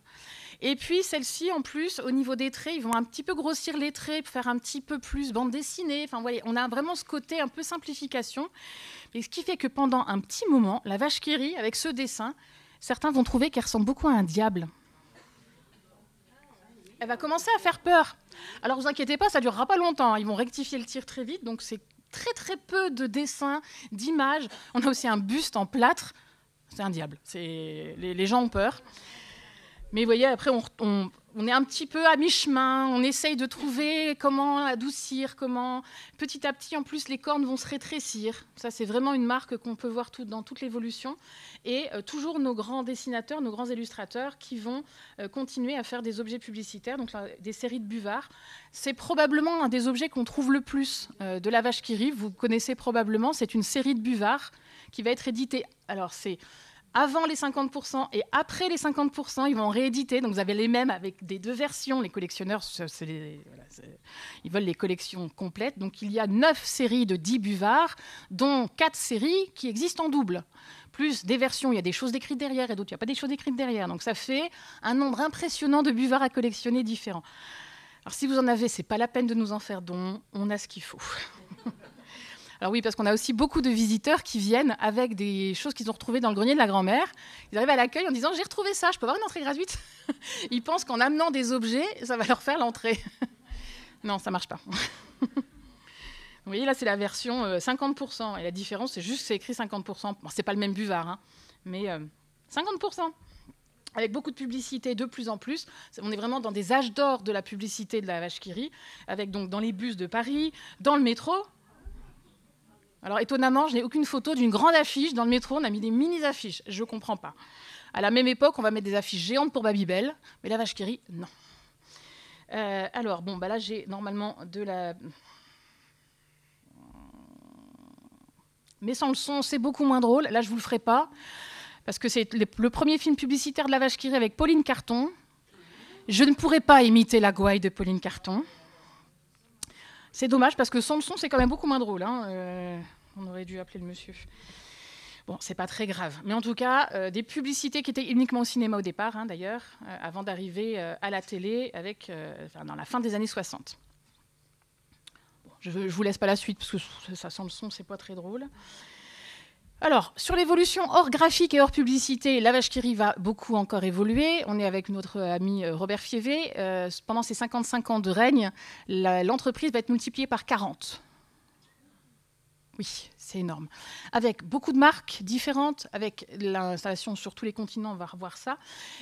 Et puis, celle-ci, en plus, au niveau des traits, ils vont un petit peu grossir les traits pour faire un petit peu plus bande dessinée. Enfin, vous voyez, on a vraiment ce côté un peu simplification. Et ce qui fait que pendant un petit moment, la vache qui rit, avec ce dessin, certains vont trouver qu'elle ressemble beaucoup à un diable. Elle va commencer à faire peur. Alors, vous inquiétez pas, ça ne durera pas longtemps. Ils vont rectifier le tir très vite. Donc, c'est très, très peu de dessins, d'images. On a aussi un buste en plâtre. C'est un diable. Les gens ont peur. Mais vous voyez, après, on est un petit peu à mi-chemin. On essaye de trouver comment adoucir, comment... Petit à petit, en plus, les cornes vont se rétrécir. Ça, c'est vraiment une marque qu'on peut voir dans toute l'évolution. Et toujours nos grands dessinateurs, nos grands illustrateurs qui vont continuer à faire des objets publicitaires, donc là, des séries de buvards. C'est probablement un des objets qu'on trouve le plus de la vache qui rit. Vous connaissez probablement, c'est une série de buvards qui va être éditée. Alors, c'est... avant les 50% et après les 50%, ils vont rééditer. Donc vous avez les mêmes avec des deux versions. Les collectionneurs, ils veulent les collections complètes. Donc il y a 9 séries de 10 buvards, dont 4 séries qui existent en double. Plus des versions, il y a des choses décrites derrière et d'autres, il n'y a pas des choses décrites derrière. Donc ça fait un nombre impressionnant de buvards à collectionner différents. Alors si vous en avez, ce n'est pas la peine de nous en faire don. On a ce qu'il faut. Alors oui, parce qu'on a aussi beaucoup de visiteurs qui viennent avec des choses qu'ils ont retrouvées dans le grenier de la grand-mère. Ils arrivent à l'accueil en disant « J'ai retrouvé ça, je peux avoir une entrée gratuite ?» Ils pensent qu'en amenant des objets, ça va leur faire l'entrée. Non, ça ne marche pas. Vous voyez, là, c'est la version 50%. Et la différence, c'est juste que c'est écrit 50%. Bon, ce n'est pas le même buvard, hein, mais 50%. Avec beaucoup de publicité de plus en plus. On est vraiment dans des âges d'or de la publicité de la vache qui rit, avec donc dans les bus de Paris, dans le métro. Alors, étonnamment, je n'ai aucune photo d'une grande affiche. Dans le métro, on a mis des mini-affiches. Je ne comprends pas. À la même époque, on va mettre des affiches géantes pour Babybel, mais la vache qui rit, non. Alors, bon, bah là, j'ai normalement de la... Mais sans le son, c'est beaucoup moins drôle. Là, je ne vous le ferai pas, parce que c'est le premier film publicitaire de la vache qui rit avec Pauline Carton. Je ne pourrais pas imiter la gouaille de Pauline Carton. C'est dommage, parce que sans le son, c'est quand même beaucoup moins drôle. Hein. On aurait dû appeler le monsieur. Bon, c'est pas très grave. Mais en tout cas, des publicités qui étaient uniquement au cinéma au départ, hein, d'ailleurs, avant d'arriver à la télé dans la fin des années 60. Bon, je vous laisse pas la suite, parce que ça sans le son, c'est pas très drôle. Alors, sur l'évolution hors graphique et hors publicité, la vache qui rit va beaucoup encore évoluer. On est avec notre ami Robert Fievé. Pendant ses 55 ans de règne, l'entreprise va être multipliée par 40. Oui, c'est énorme. Avec beaucoup de marques différentes, avec l'installation sur tous les continents, on va revoir ça,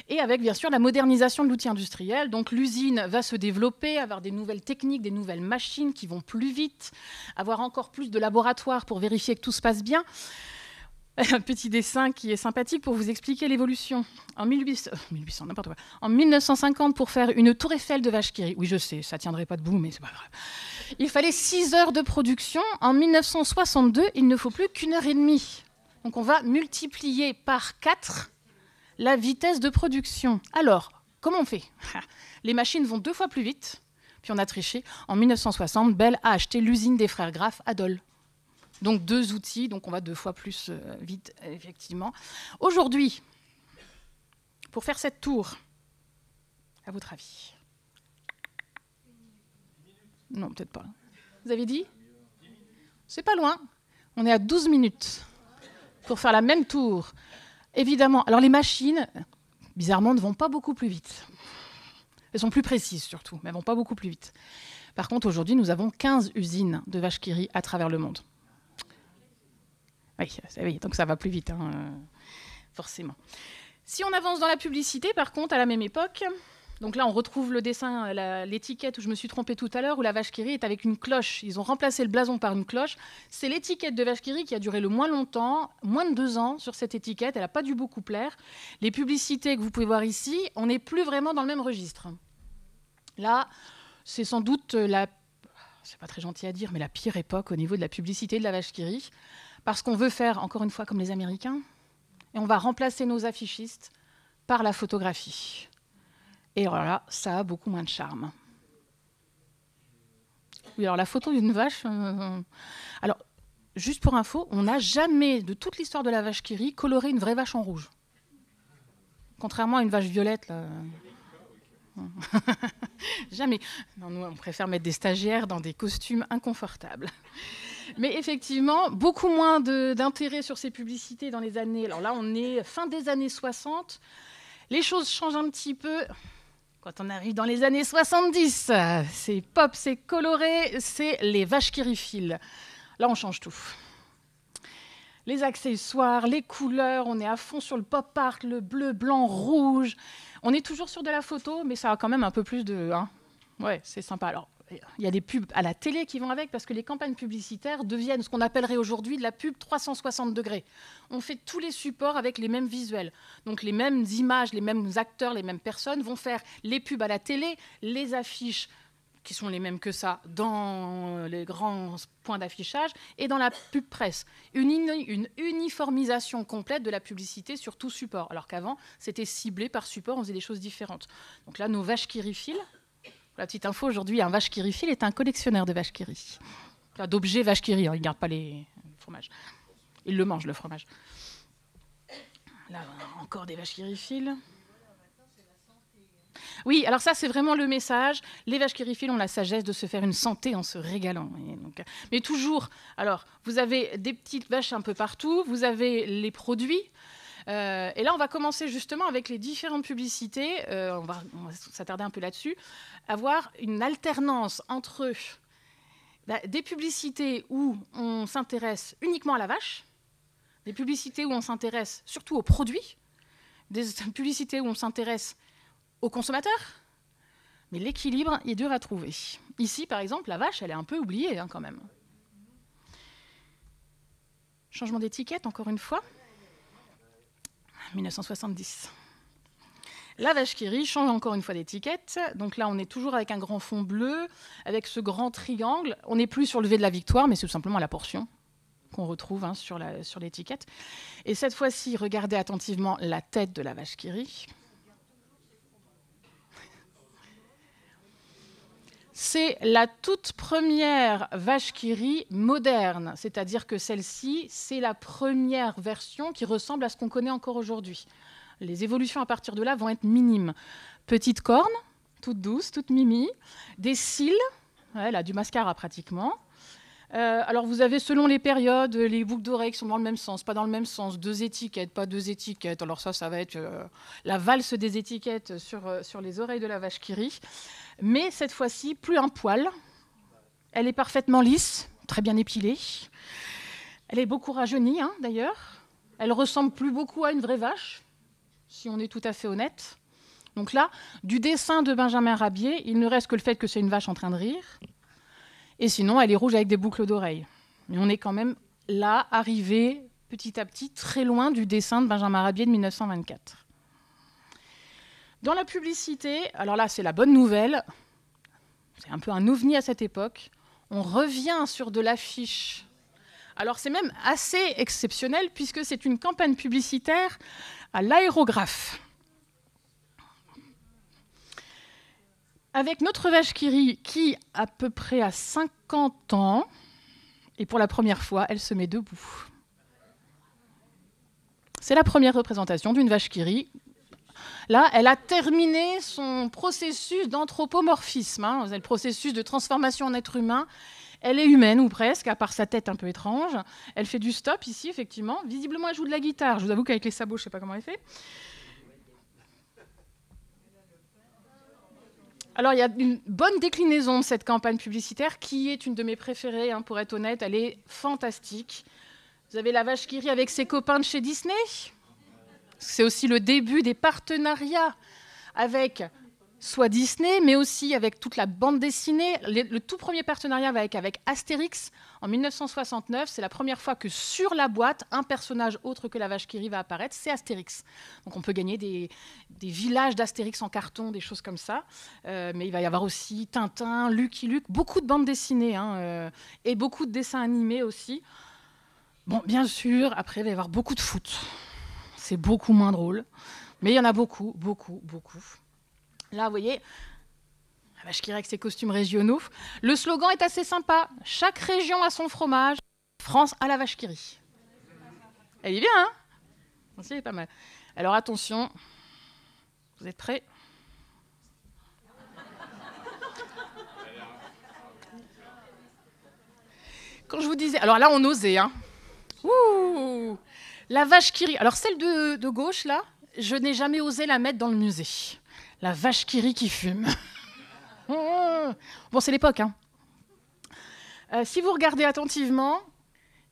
et avec bien sûr la modernisation de l'outil industriel. Donc l'usine va se développer, avoir des nouvelles techniques, des nouvelles machines qui vont plus vite, avoir encore plus de laboratoires pour vérifier que tout se passe bien. Un petit dessin qui est sympathique pour vous expliquer l'évolution. En 1950, pour faire une tour Eiffel de vache qui rit. Oui, je sais, ça ne tiendrait pas debout, mais c'est pas grave. Il fallait 6 heures de production. En 1962, il ne faut plus qu'1 heure et demie. Donc on va multiplier par 4 la vitesse de production. Alors, comment on fait? Les machines vont 2 fois plus vite. Puis on a triché. En 1960, Bell a acheté l'usine des frères Graff à Dole. Donc 2 outils, donc on va 2 fois plus vite, effectivement. Aujourd'hui, pour faire cette tour, à votre avis? Non, peut-être pas. Vous avez dit? C'est pas loin. On est à 12 minutes pour faire la même tour. Évidemment, alors les machines, bizarrement, ne vont pas beaucoup plus vite. Elles sont plus précises surtout, mais elles ne vont pas beaucoup plus vite. Par contre, aujourd'hui, nous avons 15 usines de vaches qui rient à travers le monde. Oui, donc ça va plus vite, forcément. Si on avance dans la publicité, par contre, à la même époque, donc là, on retrouve le dessin, l'étiquette où je me suis trompée tout à l'heure, où la vache qui rit est avec une cloche. Ils ont remplacé le blason par une cloche. C'est l'étiquette de vache qui rit qui a duré le moins longtemps, moins de 2 ans sur cette étiquette. Elle n'a pas dû beaucoup plaire. Les publicités que vous pouvez voir ici, on n'est plus vraiment dans le même registre. Là, c'est sans doute c'est pas très gentil à dire, mais la pire époque au niveau de la publicité de la vache qui rit. Parce qu'on veut faire, encore une fois, comme les Américains, et on va remplacer nos affichistes par la photographie. Et alors là, ça a beaucoup moins de charme. Oui, alors la photo d'une vache... Alors, juste pour info, on n'a jamais, de toute l'histoire de la vache qui rit, coloré une vraie vache en rouge. Contrairement à une vache violette, là... Jamais. Non, nous, on préfère mettre des stagiaires dans des costumes inconfortables. Mais effectivement, beaucoup moins d'intérêt sur ces publicités dans les années... Alors là, on est fin des années 60. Les choses changent un petit peu quand on arrive dans les années 70. C'est pop, c'est coloré, c'est les vaches qui rifilent. Là, on change tout. Les accessoires, les couleurs, on est à fond sur le pop art, le bleu, blanc, rouge. On est toujours sur de la photo, mais ça a quand même un peu plus de... Ouais, c'est sympa. Alors, il y a des pubs à la télé qui vont avec, parce que les campagnes publicitaires deviennent ce qu'on appellerait aujourd'hui de la pub 360 degrés. On fait tous les supports avec les mêmes visuels. Donc les mêmes images, les mêmes acteurs, les mêmes personnes vont faire les pubs à la télé, les affiches qui sont les mêmes que ça dans les grands points d'affichage et dans la pub presse. Une uniformisation complète de la publicité sur tout support, alors qu'avant, c'était ciblé par support, on faisait des choses différentes. Donc là, nos vaches qui rifilent. La petite info, aujourd'hui, un vache qui rifile est un collectionneur de vaches qui rit. D'objets vaches qui rit, il ne garde pas les fromages. Il le mange, le fromage. Là, encore des vaches qui rifilent. Oui, alors ça, c'est vraiment le message. Les vaches qui rifilent ont la sagesse de se faire une santé en se régalant. Mais toujours, alors, vous avez des petites vaches un peu partout, vous avez les produits. Et là, on va commencer justement avec les différentes publicités. On va s'attarder un peu là-dessus. Avoir une alternance entre des publicités où on s'intéresse uniquement à la vache, des publicités où on s'intéresse surtout aux produits, des publicités où on s'intéresse aux consommateurs. Mais l'équilibre est dur à trouver. Ici, par exemple, la vache, elle est un peu oubliée quand même. Changement d'étiquette, encore une fois. 1970. La vache qui rit change encore une fois d'étiquette. Donc là, on est toujours avec un grand fond bleu, avec ce grand triangle. On n'est plus sur le V de la victoire, mais c'est tout simplement la portion qu'on retrouve sur l'étiquette. Et cette fois-ci, regardez attentivement la tête de la vache qui rit. C'est la toute première vache qui rit moderne, c'est-à-dire que celle-ci, c'est la première version qui ressemble à ce qu'on connaît encore aujourd'hui. Les évolutions à partir de là vont être minimes. Petite corne, toute douce, toute mimi, des cils, elle a du mascara pratiquement. Alors vous avez selon les périodes, les boucles d'oreilles qui sont dans le même sens, pas dans le même sens, 2 étiquettes, pas 2 étiquettes. Alors ça va être la valse des étiquettes sur les oreilles de la vache qui rit. Mais cette fois-ci, plus un poil. Elle est parfaitement lisse, très bien épilée. Elle est beaucoup rajeunie, hein, d'ailleurs. Elle ressemble plus beaucoup à une vraie vache, si on est tout à fait honnête. Donc là, du dessin de Benjamin Rabier, il ne reste que le fait que c'est une vache en train de rire. Et sinon, elle est rouge avec des boucles d'oreilles. Mais on est quand même là, arrivé petit à petit, très loin du dessin de Benjamin Rabier de 1924. Dans la publicité, alors là, c'est la bonne nouvelle. C'est un peu un ovni à cette époque. On revient sur de l'affiche. Alors c'est même assez exceptionnel puisque c'est une campagne publicitaire à l'aérographe. Avec notre vache qui rit, qui à peu près a 50 ans, et pour la première fois, elle se met debout. C'est la première représentation d'une vache qui rit. Là, elle a terminé son processus d'anthropomorphisme, hein, le processus de transformation en être humain. Elle est humaine, ou presque, à part sa tête un peu étrange. Elle fait du stop ici, effectivement. Visiblement, elle joue de la guitare. Je vous avoue qu'avec les sabots, je ne sais pas comment elle fait. Alors, il y a une bonne déclinaison de cette campagne publicitaire qui est une de mes préférées, hein, pour être honnête. Elle est fantastique. Vous avez la vache qui rit avec ses copains de chez Disney. C'est aussi le début des partenariats avec soit Disney, mais aussi avec toute la bande dessinée. Le tout premier partenariat va avec Astérix en 1969. C'est la première fois que sur la boîte, un personnage autre que la vache qui rit va apparaître, c'est Astérix. Donc on peut gagner des villages d'Astérix en carton, des choses comme ça. Mais il va y avoir aussi Tintin, Lucky Luke, beaucoup de bandes dessinées, hein, et beaucoup de dessins animés aussi. Bon, bien sûr, après, il va y avoir beaucoup de foot. C'est beaucoup moins drôle. Mais il y en a beaucoup, beaucoup, beaucoup. Là, vous voyez, la vache qui rit avec ses costumes régionaux. Le slogan est assez sympa. Chaque région a son fromage. France à la vache qui rit. Elle est bien, hein? C'est pas mal. Alors attention, vous êtes prêts? Quand je vous disais... Alors là, on osait, hein. Ouh, la vache qui rit. Alors celle de gauche, là, je n'ai jamais osé la mettre dans le musée. La vache qui rit qui fume. Bon, c'est l'époque, hein. Si vous regardez attentivement,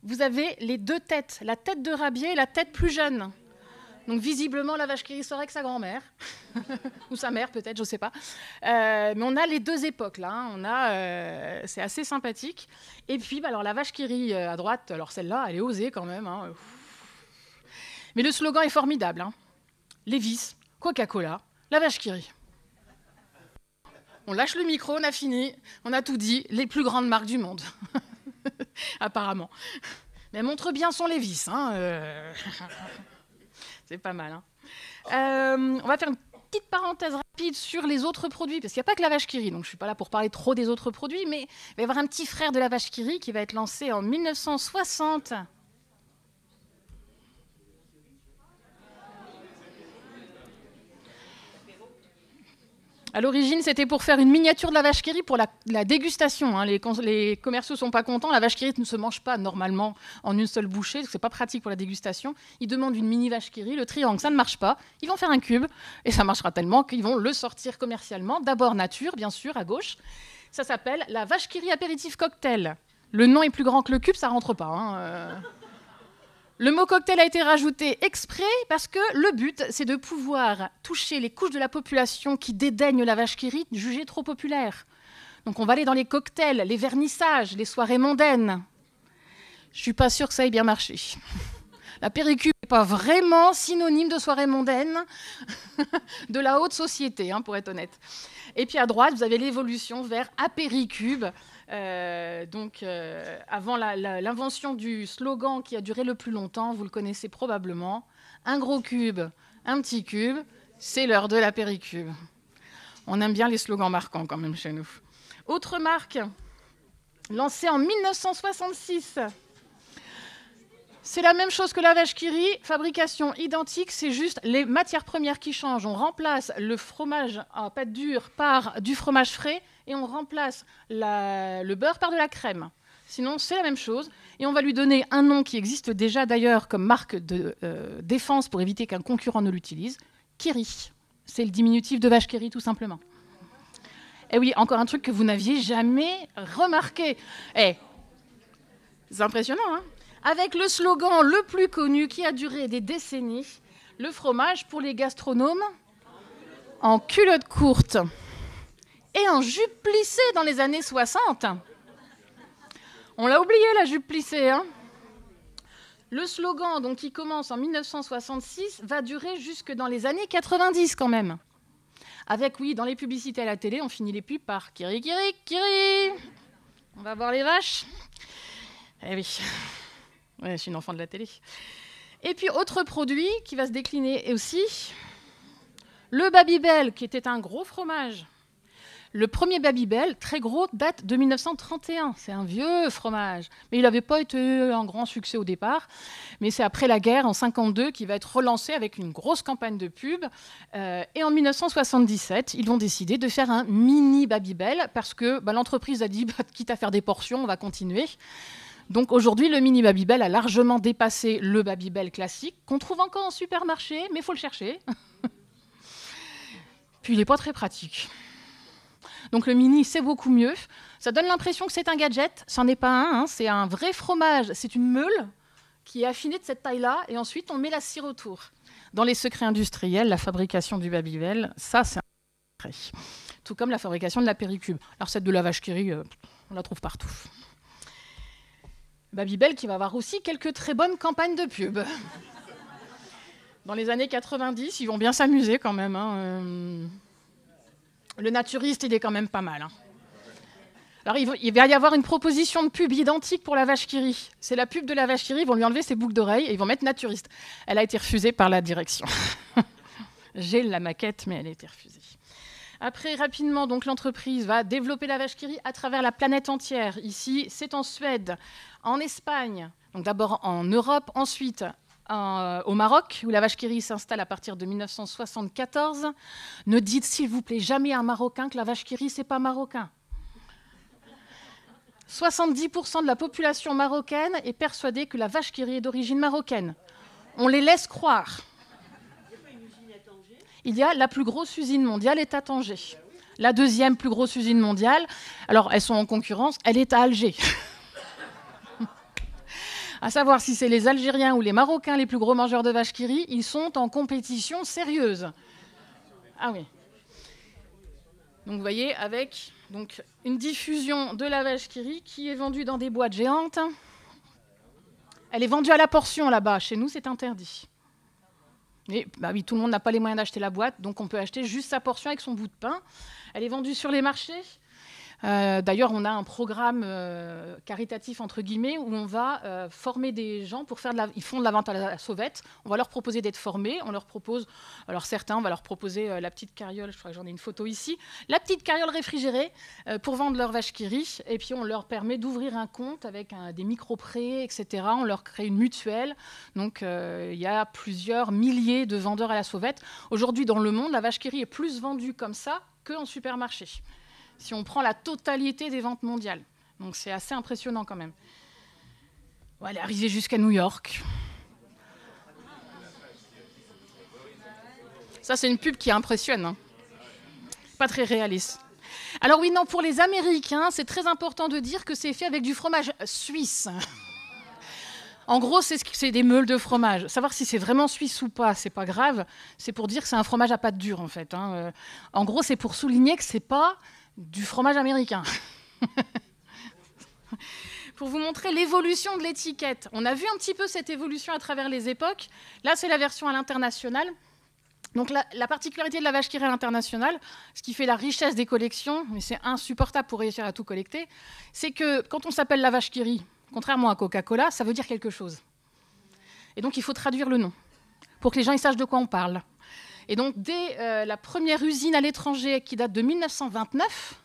vous avez les deux têtes, la tête de Rabier et la tête plus jeune. Donc visiblement, la vache qui rit serait avec sa grand-mère, ou sa mère peut-être, je ne sais pas. Mais on a les deux époques là, hein. C'est assez sympathique. Et puis, bah, alors la vache qui rit à droite, alors celle-là, elle est osée quand même, hein. Mais le slogan est formidable, hein. Levi's, Coca-Cola, la vache qui rit. On lâche le micro, on a fini, on a tout dit, les plus grandes marques du monde, apparemment. Mais elle montre bien son Levi's, hein. C'est pas mal, hein. On va faire une petite parenthèse rapide sur les autres produits, parce qu'il n'y a pas que la vache qui rit, donc je ne suis pas là pour parler trop des autres produits, mais il va y avoir un petit frère de la vache qui rit qui va être lancé en 1960. À l'origine, c'était pour faire une miniature de la vache qui rit pour la dégustation, hein. Les commerciaux ne sont pas contents. La vache qui rit ne se mange pas normalement en une seule bouchée, parce que ce n'est pas pratique pour la dégustation. Ils demandent une mini vache qui rit, le triangle, ça ne marche pas. Ils vont faire un cube, et ça marchera tellement qu'ils vont le sortir commercialement. D'abord nature, bien sûr, à gauche. Ça s'appelle la vache qui rit apéritif cocktail. Le nom est plus grand que le cube, ça ne rentre pas, hein. Le mot cocktail a été rajouté exprès parce que le but, c'est de pouvoir toucher les couches de la population qui dédaignent la vache qui rit, jugée trop populaire. Donc on va aller dans les cocktails, les vernissages, les soirées mondaines. Je ne suis pas sûre que ça ait bien marché. La péricube n'est pas vraiment synonyme de soirée mondaine de la haute société, hein, pour être honnête. Et puis à droite, vous avez l'évolution vers apéricube. Avant l'invention du slogan qui a duré le plus longtemps, vous le connaissez probablement, un gros cube, un petit cube, c'est l'heure de l'apéricube. On aime bien les slogans marquants quand même chez nous. Autre marque, lancée en 1966. C'est la même chose que la vache qui rit, fabrication identique, c'est juste les matières premières qui changent. On remplace le fromage à pâte dure par du fromage frais et on remplace le beurre par de la crème. Sinon, c'est la même chose. Et on va lui donner un nom qui existe déjà d'ailleurs comme marque de défense pour éviter qu'un concurrent ne l'utilise. Qui rit. C'est le diminutif de vache qui rit, tout simplement. Et oui, encore un truc que vous n'aviez jamais remarqué. C'est impressionnant, hein? avec le slogan le plus connu qui a duré des décennies, le fromage pour les gastronomes en culotte courte et en jupe plissée dans les années 60. On l'a oublié, la jupe plissée, hein. Le slogan, donc, qui commence en 1966, va durer jusque dans les années 90 quand même. Avec, oui, dans les publicités à la télé, on finit les pubs par « Kiri, kiri, kiri ». On va voir les vaches. Eh oui, ouais, je suis une enfant de la télé. Et puis, autre produit qui va se décliner aussi, le Babybel, qui était un gros fromage. Le premier Babybel, très gros, date de 1931. C'est un vieux fromage. Mais il n'avait pas été un grand succès au départ. Mais c'est après la guerre, en 1952, qu'il va être relancé avec une grosse campagne de pub. Et en 1977, ils vont décider de faire un mini Babybel parce que l'entreprise a dit, quitte à faire des portions, on va continuer. Donc aujourd'hui, le mini Babybel a largement dépassé le Babybel classique, qu'on trouve encore en supermarché, mais il faut le chercher. Puis il n'est pas très pratique. Donc le mini, c'est beaucoup mieux. Ça donne l'impression que c'est un gadget. Ce n'en est pas un, hein. C'est un vrai fromage. C'est une meule qui est affinée de cette taille-là. Et ensuite, on met la cire autour. Dans les secrets industriels, la fabrication du Babybel, ça, c'est un secret. Tout comme la fabrication de la péricube. Alors celle de la vache qui rit, on la trouve partout. Babybel qui va avoir aussi quelques très bonnes campagnes de pub. Dans les années 90, ils vont bien s'amuser quand même, hein. Le naturiste, il est quand même pas mal, hein. Alors, il va y avoir une proposition de pub identique pour la vache qui rit. C'est la pub de la vache qui rit, ils vont lui enlever ses boucles d'oreilles et ils vont mettre naturiste. Elle a été refusée par la direction. J'ai la maquette, mais elle a été refusée. Après, rapidement, donc, l'entreprise va développer la vache qui rit à travers la planète entière. Ici, c'est en Suède, en Espagne, donc d'abord en Europe, ensuite au Maroc, où la vache qui rit s'installe à partir de 1974. Ne dites, s'il vous plaît, jamais à un Marocain que la vache qui rit, c'est pas marocain. 70% de la population marocaine est persuadée que la vache qui rit est d'origine marocaine. On les laisse croire. Il y a la plus grosse usine mondiale est à Tanger. La deuxième plus grosse usine mondiale, alors elles sont en concurrence, elle est à Alger. À savoir si c'est les Algériens ou les Marocains les plus gros mangeurs de vaches qui rit, ils sont en compétition sérieuse. Ah oui. Donc vous voyez, avec une diffusion de la vache qui rit qui est vendue dans des boîtes géantes. Elle est vendue à la portion là-bas. Chez nous, c'est interdit. Et oui, tout le monde n'a pas les moyens d'acheter la boîte, donc on peut acheter juste sa portion avec son bout de pain. Elle est vendue sur les marchés. D'ailleurs, on a un programme caritatif, entre guillemets, où on va former des gens pour faire ils font de la vente à la sauvette. On va leur proposer d'être formés. On leur propose, alors certains, on va leur proposer la petite carriole, je crois que j'en ai une photo ici, la petite carriole réfrigérée pour vendre leur vache qui rit. Et puis, on leur permet d'ouvrir un compte avec des micro-prêts, etc. On leur crée une mutuelle. Donc, il y a plusieurs milliers de vendeurs à la sauvette. Aujourd'hui, dans le monde, la vache qui rit est plus vendue comme ça qu'en supermarché, si on prend la totalité des ventes mondiales. Donc c'est assez impressionnant quand même. Ouais, elle est arrivée jusqu'à New York. Ça, c'est une pub qui impressionne, hein. Pas très réaliste. Alors oui, non, pour les Américains, c'est très important de dire que c'est fait avec du fromage suisse. En gros, c'est des meules de fromage. Savoir si c'est vraiment suisse ou pas, c'est pas grave. C'est pour dire que c'est un fromage à pâte dure, en fait, hein. En gros, c'est pour souligner que c'est pas du fromage américain. Pour vous montrer l'évolution de l'étiquette. On a vu un petit peu cette évolution à travers les époques. Là, c'est la version à l'international. Donc la particularité de la vache qui rit à l'international, ce qui fait la richesse des collections, mais c'est insupportable pour réussir à tout collecter, c'est que quand on s'appelle la vache qui rit, contrairement à Coca-Cola, ça veut dire quelque chose. Et donc, il faut traduire le nom pour que les gens ils sachent de quoi on parle. Et donc, dès la première usine à l'étranger qui date de 1929,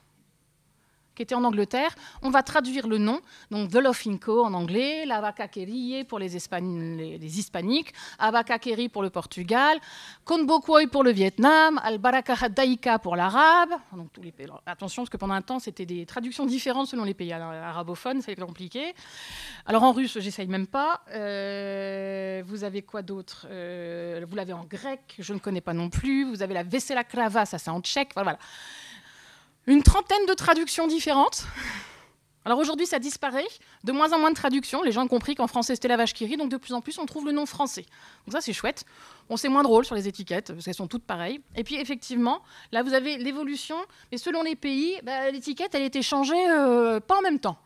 qui était en Angleterre, on va traduire le nom, donc The Loafing Co en anglais, la Vaca qui rit pour les hispaniques, Abaca qui rit pour le Portugal, Konbokwoi pour le Vietnam, Al-Baraka Daika pour l'arabe. Donc tous les pays. Alors, attention, parce que pendant un temps, c'était des traductions différentes selon les pays. Alors, arabophones, c'est compliqué. Alors en russe, j'essaye même pas. Vous avez quoi d'autre? Vous l'avez en grec, je ne connais pas non plus. Vous avez la Vesela Krava, ça c'est en tchèque. Voilà. Une trentaine de traductions différentes. Alors aujourd'hui, ça disparaît, de moins en moins de traductions. Les gens ont compris qu'en français, c'était la vache qui rit, donc de plus en plus, on trouve le nom français. Donc ça, c'est chouette. Bon, c'est moins drôle sur les étiquettes, parce qu'elles sont toutes pareilles. Et puis, effectivement, là, vous avez l'évolution. Mais selon les pays, l'étiquette, elle était changée pas en même temps.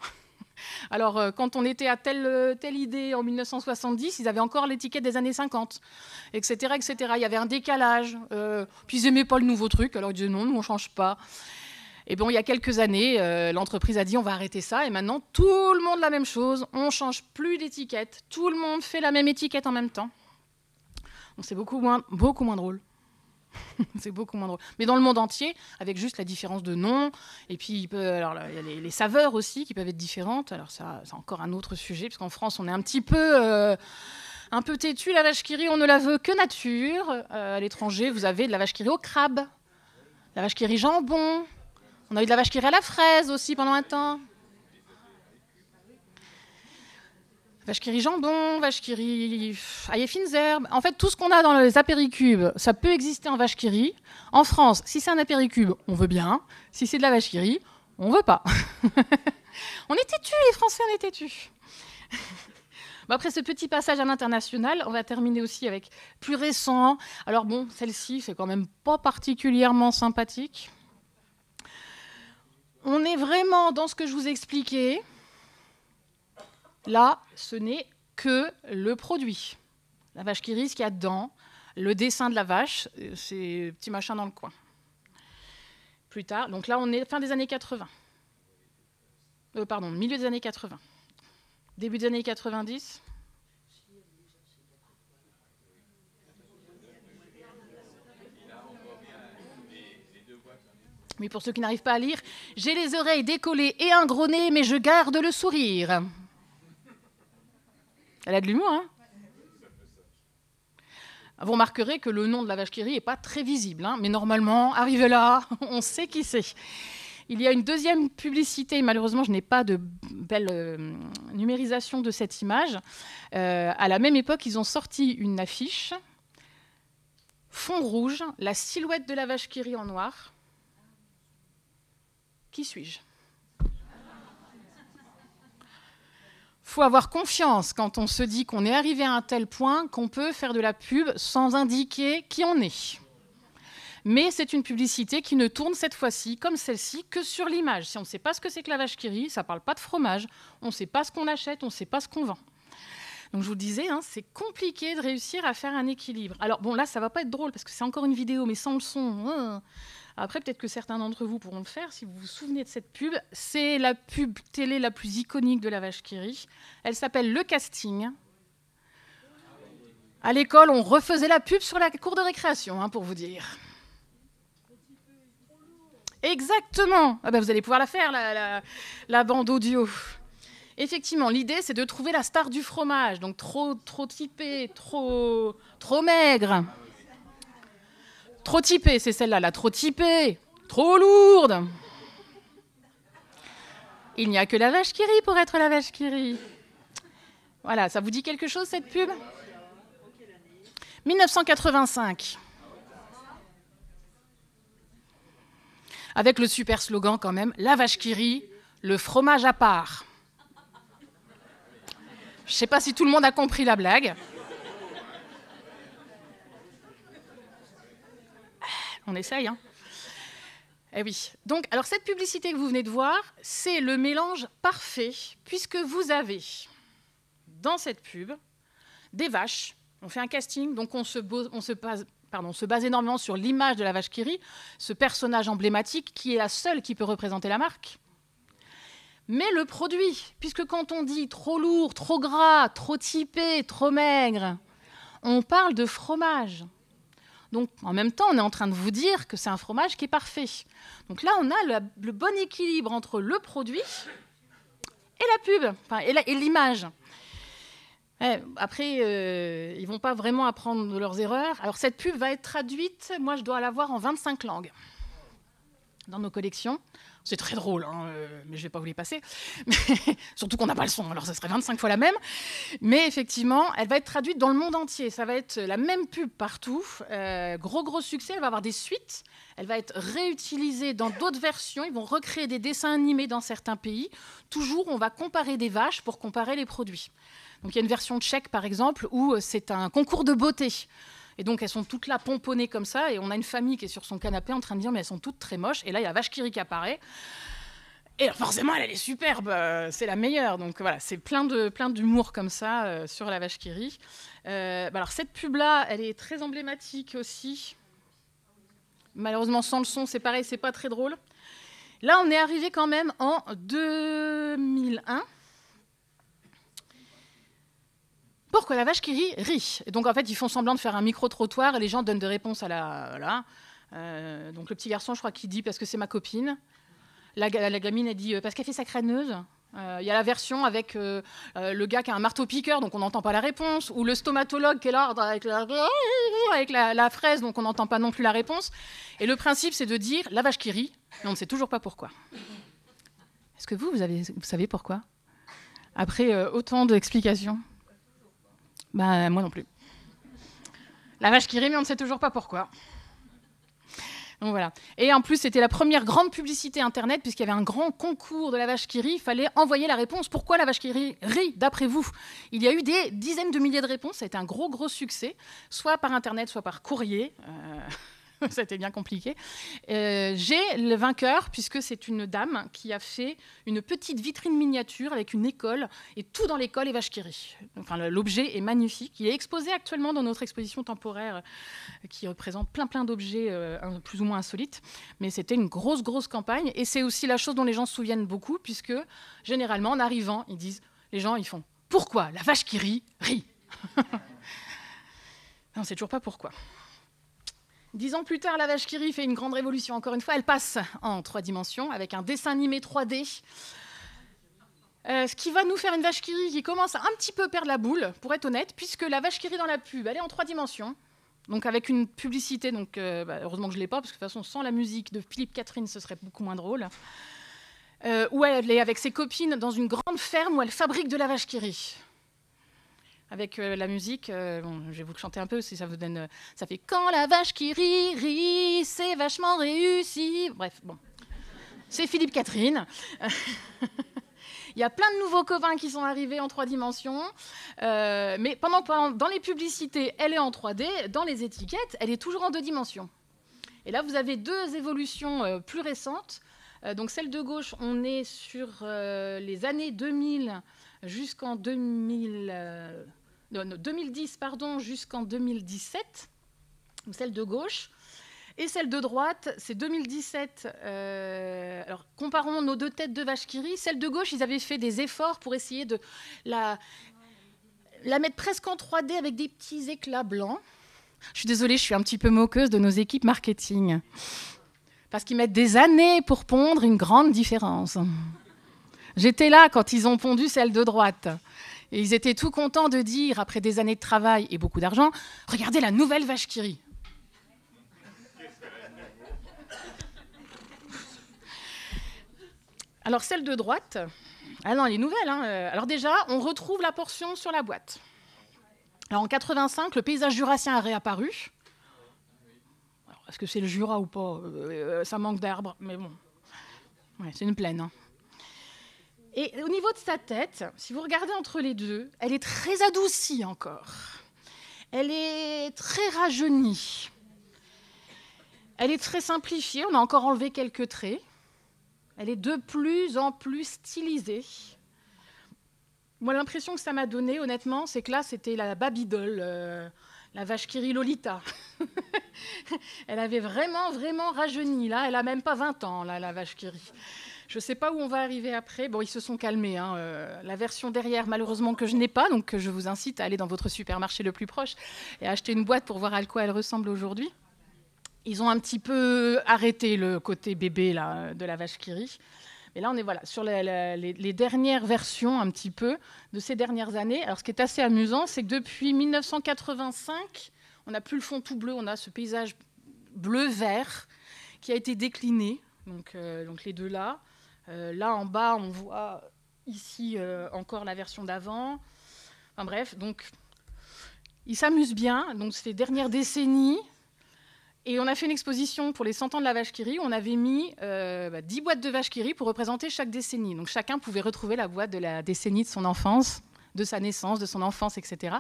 Alors, quand on était à telle idée en 1970, ils avaient encore l'étiquette des années 50, etc., etc. Il y avait un décalage. Puis ils n'aimaient pas le nouveau truc, alors ils disaient non, nous, on ne change pas. Et bon, il y a quelques années, l'entreprise a dit on va arrêter ça. Et maintenant, tout le monde la même chose. On ne change plus d'étiquette. Tout le monde fait la même étiquette en même temps. Donc c'est beaucoup moins drôle. C'est beaucoup moins drôle. Mais dans le monde entier, avec juste la différence de nom, et puis il y a les saveurs aussi qui peuvent être différentes. Alors ça, c'est encore un autre sujet, parce qu'en France, on est un peu têtu. La vache qui rit, on ne la veut que nature. À l'étranger, vous avez de la vache qui rit au crabe, la vache qui rit jambon. On a eu de la vache qui rit à la fraise aussi pendant un temps. Vache qui rit jambon, vache qui rit ail et fines herbes. En fait, tout ce qu'on a dans les apéricubes, ça peut exister en vache qui rit. En France, si c'est un apéricube, on veut bien. Si c'est de la vache qui rit, on veut pas. On est têtus, les Français, on est têtus. Bon, après ce petit passage à l'international, on va terminer aussi avec plus récent. Alors bon, celle-ci, c'est quand même pas particulièrement sympathique. On est vraiment dans ce que je vous ai expliqué. Là, ce n'est que le produit. La vache qui rit, ce qu'il y a dedans, le dessin de la vache, c'est petit machin dans le coin. Plus tard, donc là, on est fin des années 80. Milieu des années 80. Début des années 90. Mais pour ceux qui n'arrivent pas à lire, j'ai les oreilles décollées et un gros nez, mais je garde le sourire. Elle a de l'humour, hein? Vous remarquerez que le nom de la vache qui rit n'est pas très visible, hein, mais normalement, arrivé là, on sait qui c'est. Il y a une deuxième publicité, malheureusement, je n'ai pas de belle numérisation de cette image. À la même époque, ils ont sorti une affiche, fond rouge, la silhouette de la vache qui rit en noir. Qui suis-je ? Faut avoir confiance quand on se dit qu'on est arrivé à un tel point qu'on peut faire de la pub sans indiquer qui on est. Mais c'est une publicité qui ne tourne cette fois-ci, comme celle-ci, que sur l'image. Si on ne sait pas ce que c'est que la vache qui rit, ça ne parle pas de fromage, on ne sait pas ce qu'on achète, on ne sait pas ce qu'on vend. Donc je vous le disais, hein, c'est compliqué de réussir à faire un équilibre. Alors bon, là, ça ne va pas être drôle, parce que c'est encore une vidéo, mais sans le son. Après, peut-être que certains d'entre vous pourront le faire, si vous vous souvenez de cette pub. C'est la pub télé la plus iconique de la vache qui rit. Elle s'appelle Le Casting. À l'école, on refaisait la pub sur la cour de récréation, hein, pour vous dire. Exactement. Ah ben, vous allez pouvoir la faire, la bande audio. Effectivement, l'idée, c'est de trouver la star du fromage. Donc trop typé, trop maigre. Trop typée, c'est celle-là, la trop typée, trop lourde. Il n'y a que la vache qui rit pour être la vache qui rit. Voilà, ça vous dit quelque chose, cette pub ? 1985. Avec le super slogan quand même, la vache qui rit, le fromage à part. Je ne sais pas si tout le monde a compris la blague. On essaye, hein. Eh oui. Donc, alors cette publicité que vous venez de voir, c'est le mélange parfait, puisque vous avez, dans cette pub, des vaches. On fait un casting, donc on se base énormément sur l'image de la vache qui rit, ce personnage emblématique qui est la seule qui peut représenter la marque. Mais le produit, puisque quand on dit trop lourd, trop gras, trop typé, trop maigre, on parle de fromage. Donc, en même temps, on est en train de vous dire que c'est un fromage qui est parfait. Donc là, on a le bon équilibre entre le produit et la pub, et l'image. Après, ils ne vont pas vraiment apprendre de leurs erreurs. Alors, cette pub va être traduite, moi, je dois l'avoir en 25 langues dans nos collections. C'est très drôle, hein, mais je ne vais pas vous les passer. Mais, surtout qu'on n'a pas le son, alors ça serait 25 fois la même. Mais effectivement, elle va être traduite dans le monde entier. Ça va être la même pub partout. Gros succès, elle va avoir des suites. Elle va être réutilisée dans d'autres versions. Ils vont recréer des dessins animés dans certains pays. Toujours, on va comparer des vaches pour comparer les produits. Donc il y a une version tchèque, par exemple, où c'est un concours de beauté. Et donc, elles sont toutes là pomponnées comme ça. Et on a une famille qui est sur son canapé en train de dire « mais elles sont toutes très moches ». Et là, il y a la vache qui rit qui apparaît. Et forcément, elle est superbe. C'est la meilleure. Donc voilà, c'est plein d'humour comme ça sur la vache qui rit. Alors, cette pub-là, elle est très emblématique aussi. Malheureusement, sans le son, c'est pareil, c'est pas très drôle. Là, on est arrivé quand même en 2001. Pourquoi la vache qui rit, rit. Et donc, en fait, ils font semblant de faire un micro-trottoir et les gens donnent des réponses à la... Voilà. Donc, le petit garçon, je crois qu'il dit « parce que c'est ma copine ». La gamine, elle dit « parce qu'elle fait sa crâneuse ». Il y a la version avec le gars qui a un marteau-piqueur, donc on n'entend pas la réponse, ou le stomatologue qui est là avec la fraise, donc on n'entend pas non plus la réponse. Et le principe, c'est de dire « la vache qui rit », mais on ne sait toujours pas pourquoi. Est-ce que vous savez pourquoi? Après autant d'explications. Moi non plus. La vache qui rit, mais on ne sait toujours pas pourquoi. Donc voilà. Et en plus, c'était la première grande publicité Internet, puisqu'il y avait un grand concours de la vache qui rit. Il fallait envoyer la réponse. Pourquoi la vache qui rit, d'après vous? Il y a eu des dizaines de milliers de réponses. Ça a été un gros succès, soit par Internet, soit par courrier. C'était bien compliqué. J'ai le vainqueur, puisque c'est une dame qui a fait une petite vitrine miniature avec une école, et tout dans l'école est vache qui rit. Enfin, l'objet est magnifique. Il est exposé actuellement dans notre exposition temporaire qui représente plein d'objets plus ou moins insolites. Mais c'était une grosse campagne, et c'est aussi la chose dont les gens se souviennent beaucoup, puisque généralement, en arrivant, les gens font « Pourquoi la vache qui rit, rit ?» On ne sait toujours pas pourquoi. 10 ans plus tard, la vache qui rit fait une grande révolution. Encore une fois, elle passe en 3 dimensions avec un dessin animé 3D. Ce qui va nous faire une vache qui rit qui commence à un petit peu perdre la boule, pour être honnête, puisque la vache qui rit dans la pub, elle est en 3 dimensions. Donc avec une publicité, heureusement que je ne l'ai pas, parce que de toute façon, sans la musique de Philippe Catherine, ce serait beaucoup moins drôle. Où elle est avec ses copines dans une grande ferme où elle fabrique de la vache qui rit. Avec la musique, je vais vous le chanter un peu, si ça vous donne... ça fait « Quand la vache qui rit, rit, c'est vachement réussi ». Bref, bon. C'est Philippe Catherine. Il y a plein de nouveaux copains qui sont arrivés en 3 dimensions. Mais dans les publicités, elle est en 3D. Dans les étiquettes, elle est toujours en 2 dimensions. Et là, vous avez 2 évolutions plus récentes. Donc celle de gauche, on est sur les années 2000 jusqu'en 2010 jusqu'en 2017, donc celle de gauche, et celle de droite, c'est 2017. Alors, comparons nos 2 têtes de vache qui rit. Celle de gauche, ils avaient fait des efforts pour essayer de la mettre presque en 3D avec des petits éclats blancs. Je suis désolée, je suis un petit peu moqueuse de nos équipes marketing, parce qu'ils mettent des années pour pondre une grande différence. J'étais là quand ils ont pondu celle de droite. Et ils étaient tout contents de dire, après des années de travail et beaucoup d'argent, « Regardez la nouvelle vache qui rit ». Alors, celle de droite, ah non, elle est nouvelle. Alors déjà, on retrouve la portion sur la boîte. Alors, en 85, le paysage jurassien a réapparu. Alors, est-ce que c'est le Jura ou pas? Ça manque d'arbres, mais bon. Ouais, c'est une plaine. Et au niveau de sa tête, si vous regardez entre les deux, elle est très adoucie encore. Elle est très rajeunie. Elle est très simplifiée. On a encore enlevé quelques traits. Elle est de plus en plus stylisée. Moi, l'impression que ça m'a donné, honnêtement, c'est que là, c'était la Babydol, la vache qui rit Lolita. Elle avait vraiment rajeuni. Là, elle n'a même pas 20 ans, là, la vache qui rit. Je ne sais pas où on va arriver après. Bon, ils se sont calmés. La version derrière, malheureusement, que je n'ai pas. Donc, je vous incite à aller dans votre supermarché le plus proche et acheter une boîte pour voir à quoi elle ressemble aujourd'hui. Ils ont un petit peu arrêté le côté bébé là, de la vache qui rit. Mais là, on est sur les dernières versions un petit peu de ces dernières années. Alors, ce qui est assez amusant, c'est que depuis 1985, on n'a plus le fond tout bleu. On a ce paysage bleu-vert qui a été décliné. Donc les deux là. Là en bas, on voit ici encore la version d'avant. Enfin bref, donc ils s'amusent bien. Donc ces dernières décennies. Et on a fait une exposition pour les 100 ans de la vache qui rit. On avait mis 10 boîtes de vache qui rit pour représenter chaque décennie. Donc chacun pouvait retrouver la boîte de la décennie de son enfance, de sa naissance, de son enfance, etc.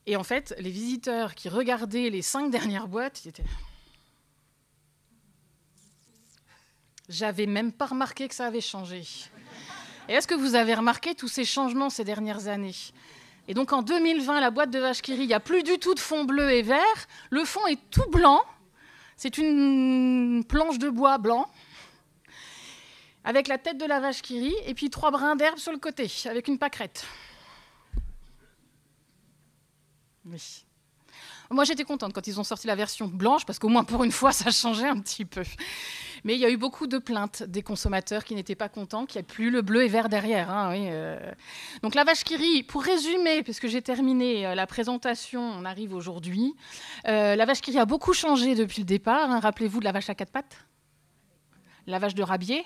Et en fait, les visiteurs qui regardaient les 5 dernières boîtes, ils étaient... J'avais même pas remarqué que ça avait changé. Et est-ce que vous avez remarqué tous ces changements ces dernières années ? Et donc en 2020, la boîte de vache qui rit, il n'y a plus du tout de fond bleu et vert. Le fond est tout blanc. C'est une planche de bois blanc avec la tête de la vache qui rit et puis 3 brins d'herbe sur le côté avec une pâquerette. Oui. Moi, j'étais contente quand ils ont sorti la version blanche parce qu'au moins pour une fois, ça changeait un petit peu. Mais il y a eu beaucoup de plaintes des consommateurs qui n'étaient pas contents qu'il n'y ait plus le bleu et vert derrière. Hein, oui, Donc la vache qui rit, pour résumer, puisque j'ai terminé la présentation, on arrive aujourd'hui. La vache qui rit a beaucoup changé depuis le départ. Hein, rappelez-vous de la vache à 4 pattes, la vache de Rabier,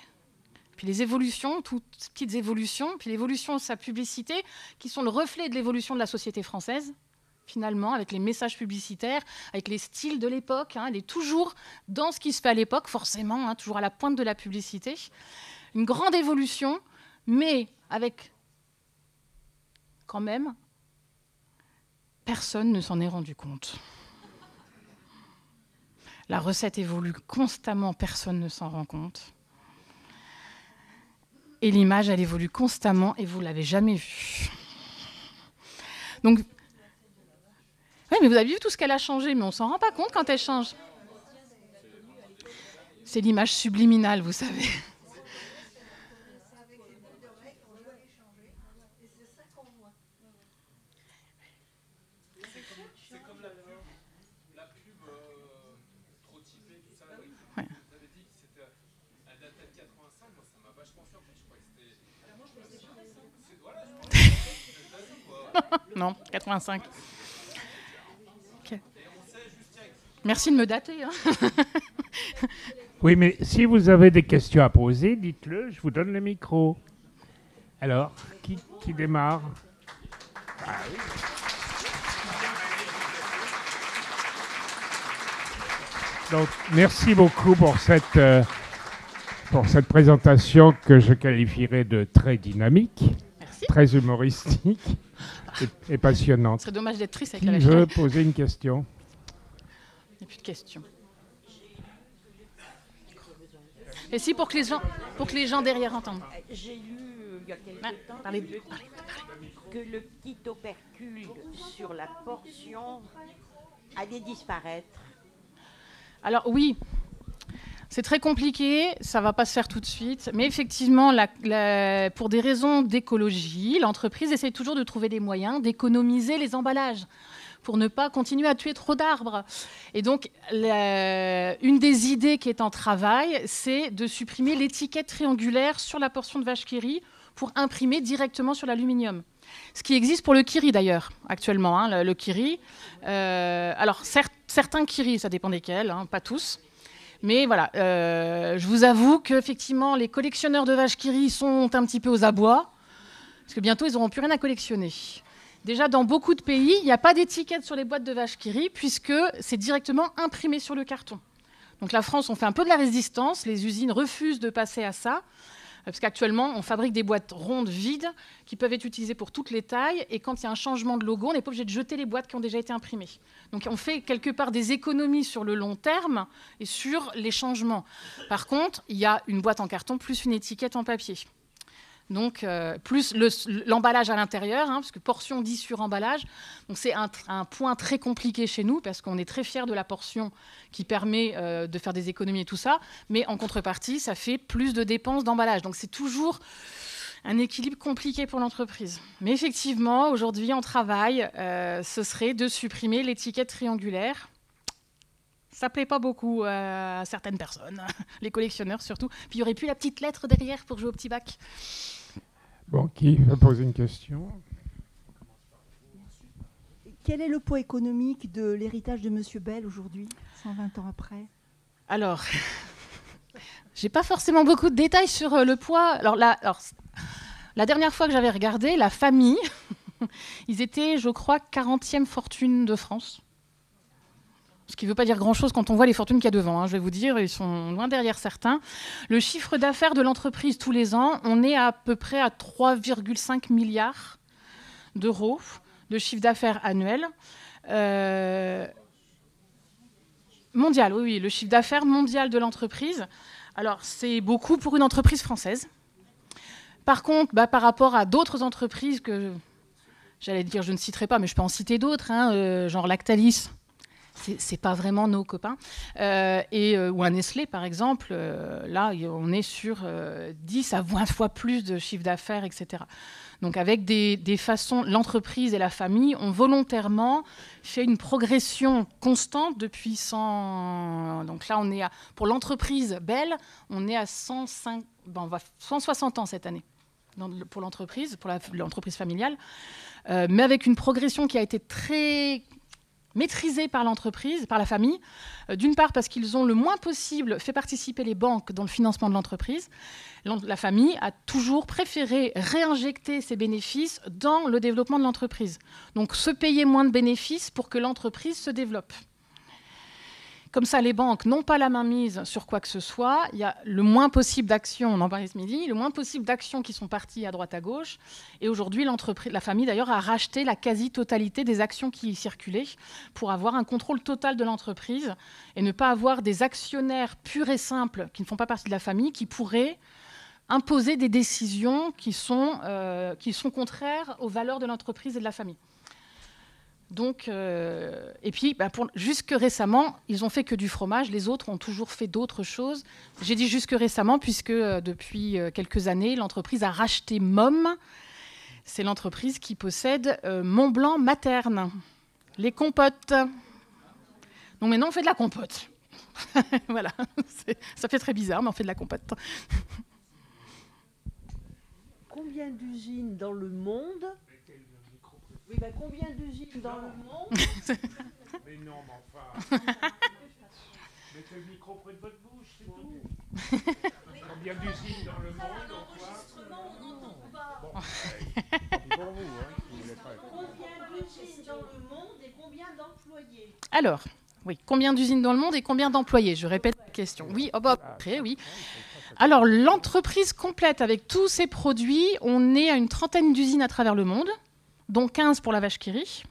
puis les évolutions, toutes petites évolutions, puis l'évolution de sa publicité, qui sont le reflet de l'évolution de la société française. Finalement, avec les messages publicitaires, avec les styles de l'époque. Hein, elle est toujours dans ce qui se fait à l'époque, forcément, hein, toujours à la pointe de la publicité. Une grande évolution, mais avec, quand même, personne ne s'en est rendu compte. La recette évolue constamment, personne ne s'en rend compte. Et l'image, elle évolue constamment, et vous ne l'avez jamais vue. Donc, oui, mais vous avez vu tout ce qu'elle a changé, mais on ne s'en rend pas compte quand elle change. C'est l'image subliminale, vous savez. C'est comme la pub trop typée, tout ça. Ouais. Vous avez dit que c'était elle datait de 85, moi ça m'a vachement surpris, je crois que c'était... Moi je pensais pas ça. Non, 85. Merci de me dater. Hein. Oui, mais si vous avez des questions à poser, dites-le, je vous donne le micro. Alors, qui démarre ? Ah, oui. Donc, merci beaucoup pour cette présentation que je qualifierais de très dynamique, Merci. très humoristique et passionnante. Ce serait dommage d'être triste avec Qui la vache. veut poser une question ? Il n'y a plus de questions. Et si pour que les gens derrière entendent. J'ai lu il y a quelques temps Parlez. que le petit opercule sur la portion allait disparaître. Alors oui, c'est très compliqué, ça ne va pas se faire tout de suite, mais effectivement, pour des raisons d'écologie, l'entreprise essaie toujours de trouver des moyens d'économiser les emballages pour ne pas continuer à tuer trop d'arbres. Et donc, une des idées qui est en travail, c'est de supprimer l'étiquette triangulaire sur la portion de vache qui rit pour imprimer directement sur l'aluminium. Ce qui existe pour le kiri d'ailleurs, actuellement, hein, le kiri. Alors, certains kiris, ça dépend desquels, hein, pas tous. Mais voilà, je vous avoue qu'effectivement, les collectionneurs de vaches qui rit sont un petit peu aux abois, parce que bientôt, ils n'auront plus rien à collectionner. Déjà, dans beaucoup de pays, il n'y a pas d'étiquette sur les boîtes de vaches qui rit, puisque c'est directement imprimé sur le carton. Donc la France, on fait un peu de la résistance, les usines refusent de passer à ça, parce qu'actuellement, on fabrique des boîtes rondes, vides, qui peuvent être utilisées pour toutes les tailles, et quand il y a un changement de logo, on n'est pas obligé de jeter les boîtes qui ont déjà été imprimées. Donc on fait quelque part des économies sur le long terme et sur les changements. Par contre, il y a une boîte en carton plus une étiquette en papier. Donc, plus l'emballage à l'intérieur, hein, parce que portion dit sur emballage. Donc, c'est un point très compliqué chez nous, parce qu'on est très fiers de la portion qui permet de faire des économies et tout ça. Mais en contrepartie, ça fait plus de dépenses d'emballage. Donc, c'est toujours un équilibre compliqué pour l'entreprise. Mais effectivement, aujourd'hui, on travaille, ce serait de supprimer l'étiquette triangulaire. Ça ne plaît pas beaucoup à certaines personnes, les collectionneurs surtout. Puis il n'y aurait plus la petite lettre derrière pour jouer au petit bac. Bon, qui va poser une question ? Quel est le poids économique de l'héritage de M. Bell aujourd'hui, 120 ans après ? Alors, J'ai pas forcément beaucoup de détails sur le poids. Alors, la dernière fois que j'avais regardé, la famille, ils étaient, je crois, 40e fortune de France. Ce qui ne veut pas dire grand-chose quand on voit les fortunes qu'il y a devant. Hein, je vais vous dire, ils sont loin derrière certains. Le chiffre d'affaires de l'entreprise tous les ans, on est à peu près à 3,5 milliards d'euros de chiffre d'affaires annuel. Mondial, oui, le chiffre d'affaires mondial de l'entreprise. Alors, c'est beaucoup pour une entreprise française. Par contre, par rapport à d'autres entreprises que, j'allais dire, je ne citerai pas, mais je peux en citer d'autres, hein, genre Lactalis, c'est pas vraiment nos copains, ou un Nestlé, par exemple, là, on est sur 10 à 20 fois plus de chiffre d'affaires, etc. Donc, avec des façons, l'entreprise et la famille ont volontairement fait une progression constante depuis 100... Donc là, pour l'entreprise Bell, on est à 160 ans cette année pour l'entreprise, l'entreprise familiale, mais avec une progression qui a été très maîtrisée par l'entreprise, par la famille, d'une part parce qu'ils ont le moins possible fait participer les banques dans le financement de l'entreprise. La famille a toujours préféré réinjecter ses bénéfices dans le développement de l'entreprise. Donc se payer moins de bénéfices pour que l'entreprise se développe. Comme ça, les banques n'ont pas la main mise sur quoi que ce soit. Il y a le moins possible d'actions, on en parlait ce midi, le moins possible d'actions qui sont parties à droite à gauche. Et aujourd'hui, la famille, d'ailleurs, a racheté la quasi-totalité des actions qui y circulaient pour avoir un contrôle total de l'entreprise et ne pas avoir des actionnaires purs et simples qui ne font pas partie de la famille qui pourraient imposer des décisions qui sont contraires aux valeurs de l'entreprise et de la famille. Donc, et puis, jusque récemment, ils ont fait que du fromage. Les autres ont toujours fait d'autres choses. J'ai dit jusque récemment, puisque depuis quelques années, l'entreprise a racheté MOM. C'est l'entreprise qui possède Montblanc Materne, les compotes. Donc maintenant, on fait de la compote. Voilà, ça fait très bizarre, mais on fait de la compote. Combien d'usines dans le monde? Oui, combien d'usines dans le monde? Mais non, mais enfin. Mettez le micro près de votre bouche, c'est tout. Combien d'usines dans le monde? L'enregistrement, on n'entend pas. Bon, pour vous, hein, si vous voulez pas. Combien d'usines dans le monde et combien d'employés? Alors, oui, combien d'usines dans le monde et combien d'employés? Je répète la question. Oui, après, oui. Alors, l'entreprise complète avec tous ses produits, on est à une trentaine d'usines à travers le monde, dont 15 pour la vache qui rit.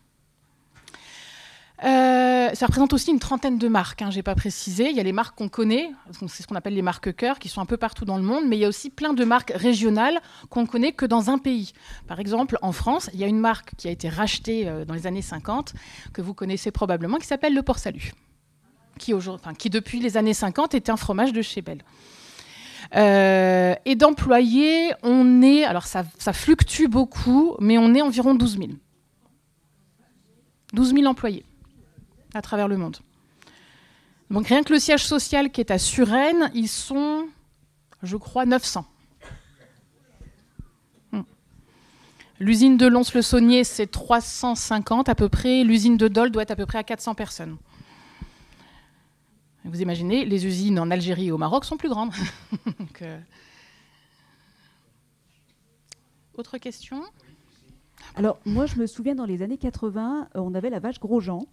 Ça représente aussi une trentaine de marques, hein, je n'ai pas précisé. Il y a les marques qu'on connaît, c'est ce qu'on appelle les marques cœurs, qui sont un peu partout dans le monde, mais il y a aussi plein de marques régionales qu'on ne connaît que dans un pays. Par exemple, en France, il y a une marque qui a été rachetée dans les années 50, que vous connaissez probablement, qui s'appelle le Port-Salut, qui depuis les années 50 était un fromage de chez Bell. Et d'employés, on est, alors ça fluctue beaucoup, mais on est environ 12 000. 12 000 employés à travers le monde. Donc rien que le siège social qui est à Suresnes, ils sont, je crois, 900. L'usine de Lons-le-Saunier, c'est 350 à peu près. L'usine de Dole doit être à peu près à 400 personnes. Vous imaginez, les usines en Algérie et au Maroc sont plus grandes. Donc, autre question? Alors, moi, je me souviens, dans les années 80, on avait la vache Grosjean.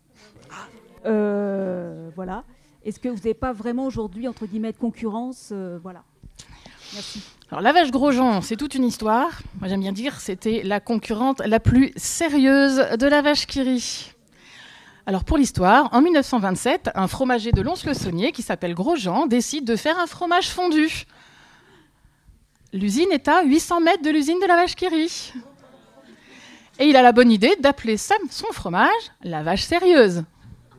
Voilà. Est-ce que vous n'avez pas vraiment aujourd'hui, entre guillemets, de concurrence? Voilà. Merci. Alors, la vache Grosjean, c'est toute une histoire. Moi, j'aime bien dire, c'était la concurrente la plus sérieuse de la vache qui rit. Alors, pour l'histoire, en 1927, un fromager de Lons-le-Saunier, qui s'appelle Grosjean, décide de faire un fromage fondu. L'usine est à 800 mètres de l'usine de la vache qui rit. Et il a la bonne idée d'appeler son fromage la vache sérieuse.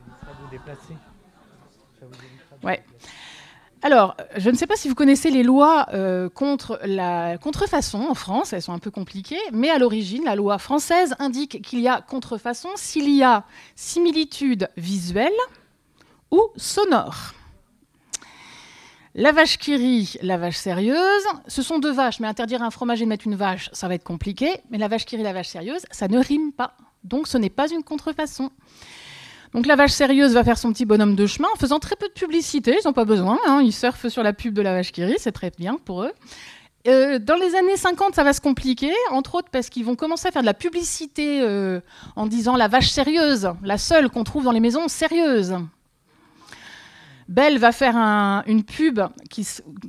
Ça vous déplacer. Ouais. Alors, je ne sais pas si vous connaissez les lois contre la contrefaçon en France, elles sont un peu compliquées, mais à l'origine, la loi française indique qu'il y a contrefaçon s'il y a similitude visuelle ou sonore. La vache qui rit, la vache sérieuse, ce sont deux vaches, mais interdire à un fromager de mettre une vache, ça va être compliqué, mais la vache qui rit, la vache sérieuse, ça ne rime pas, donc ce n'est pas une contrefaçon. Donc la vache sérieuse va faire son petit bonhomme de chemin en faisant très peu de publicité, ils n'ont pas besoin, hein, ils surfent sur la pub de la vache qui rit, c'est très bien pour eux. Dans les années 50, ça va se compliquer, entre autres parce qu'ils vont commencer à faire de la publicité en disant la vache sérieuse, la seule qu'on trouve dans les maisons sérieuses. Bell va faire une pub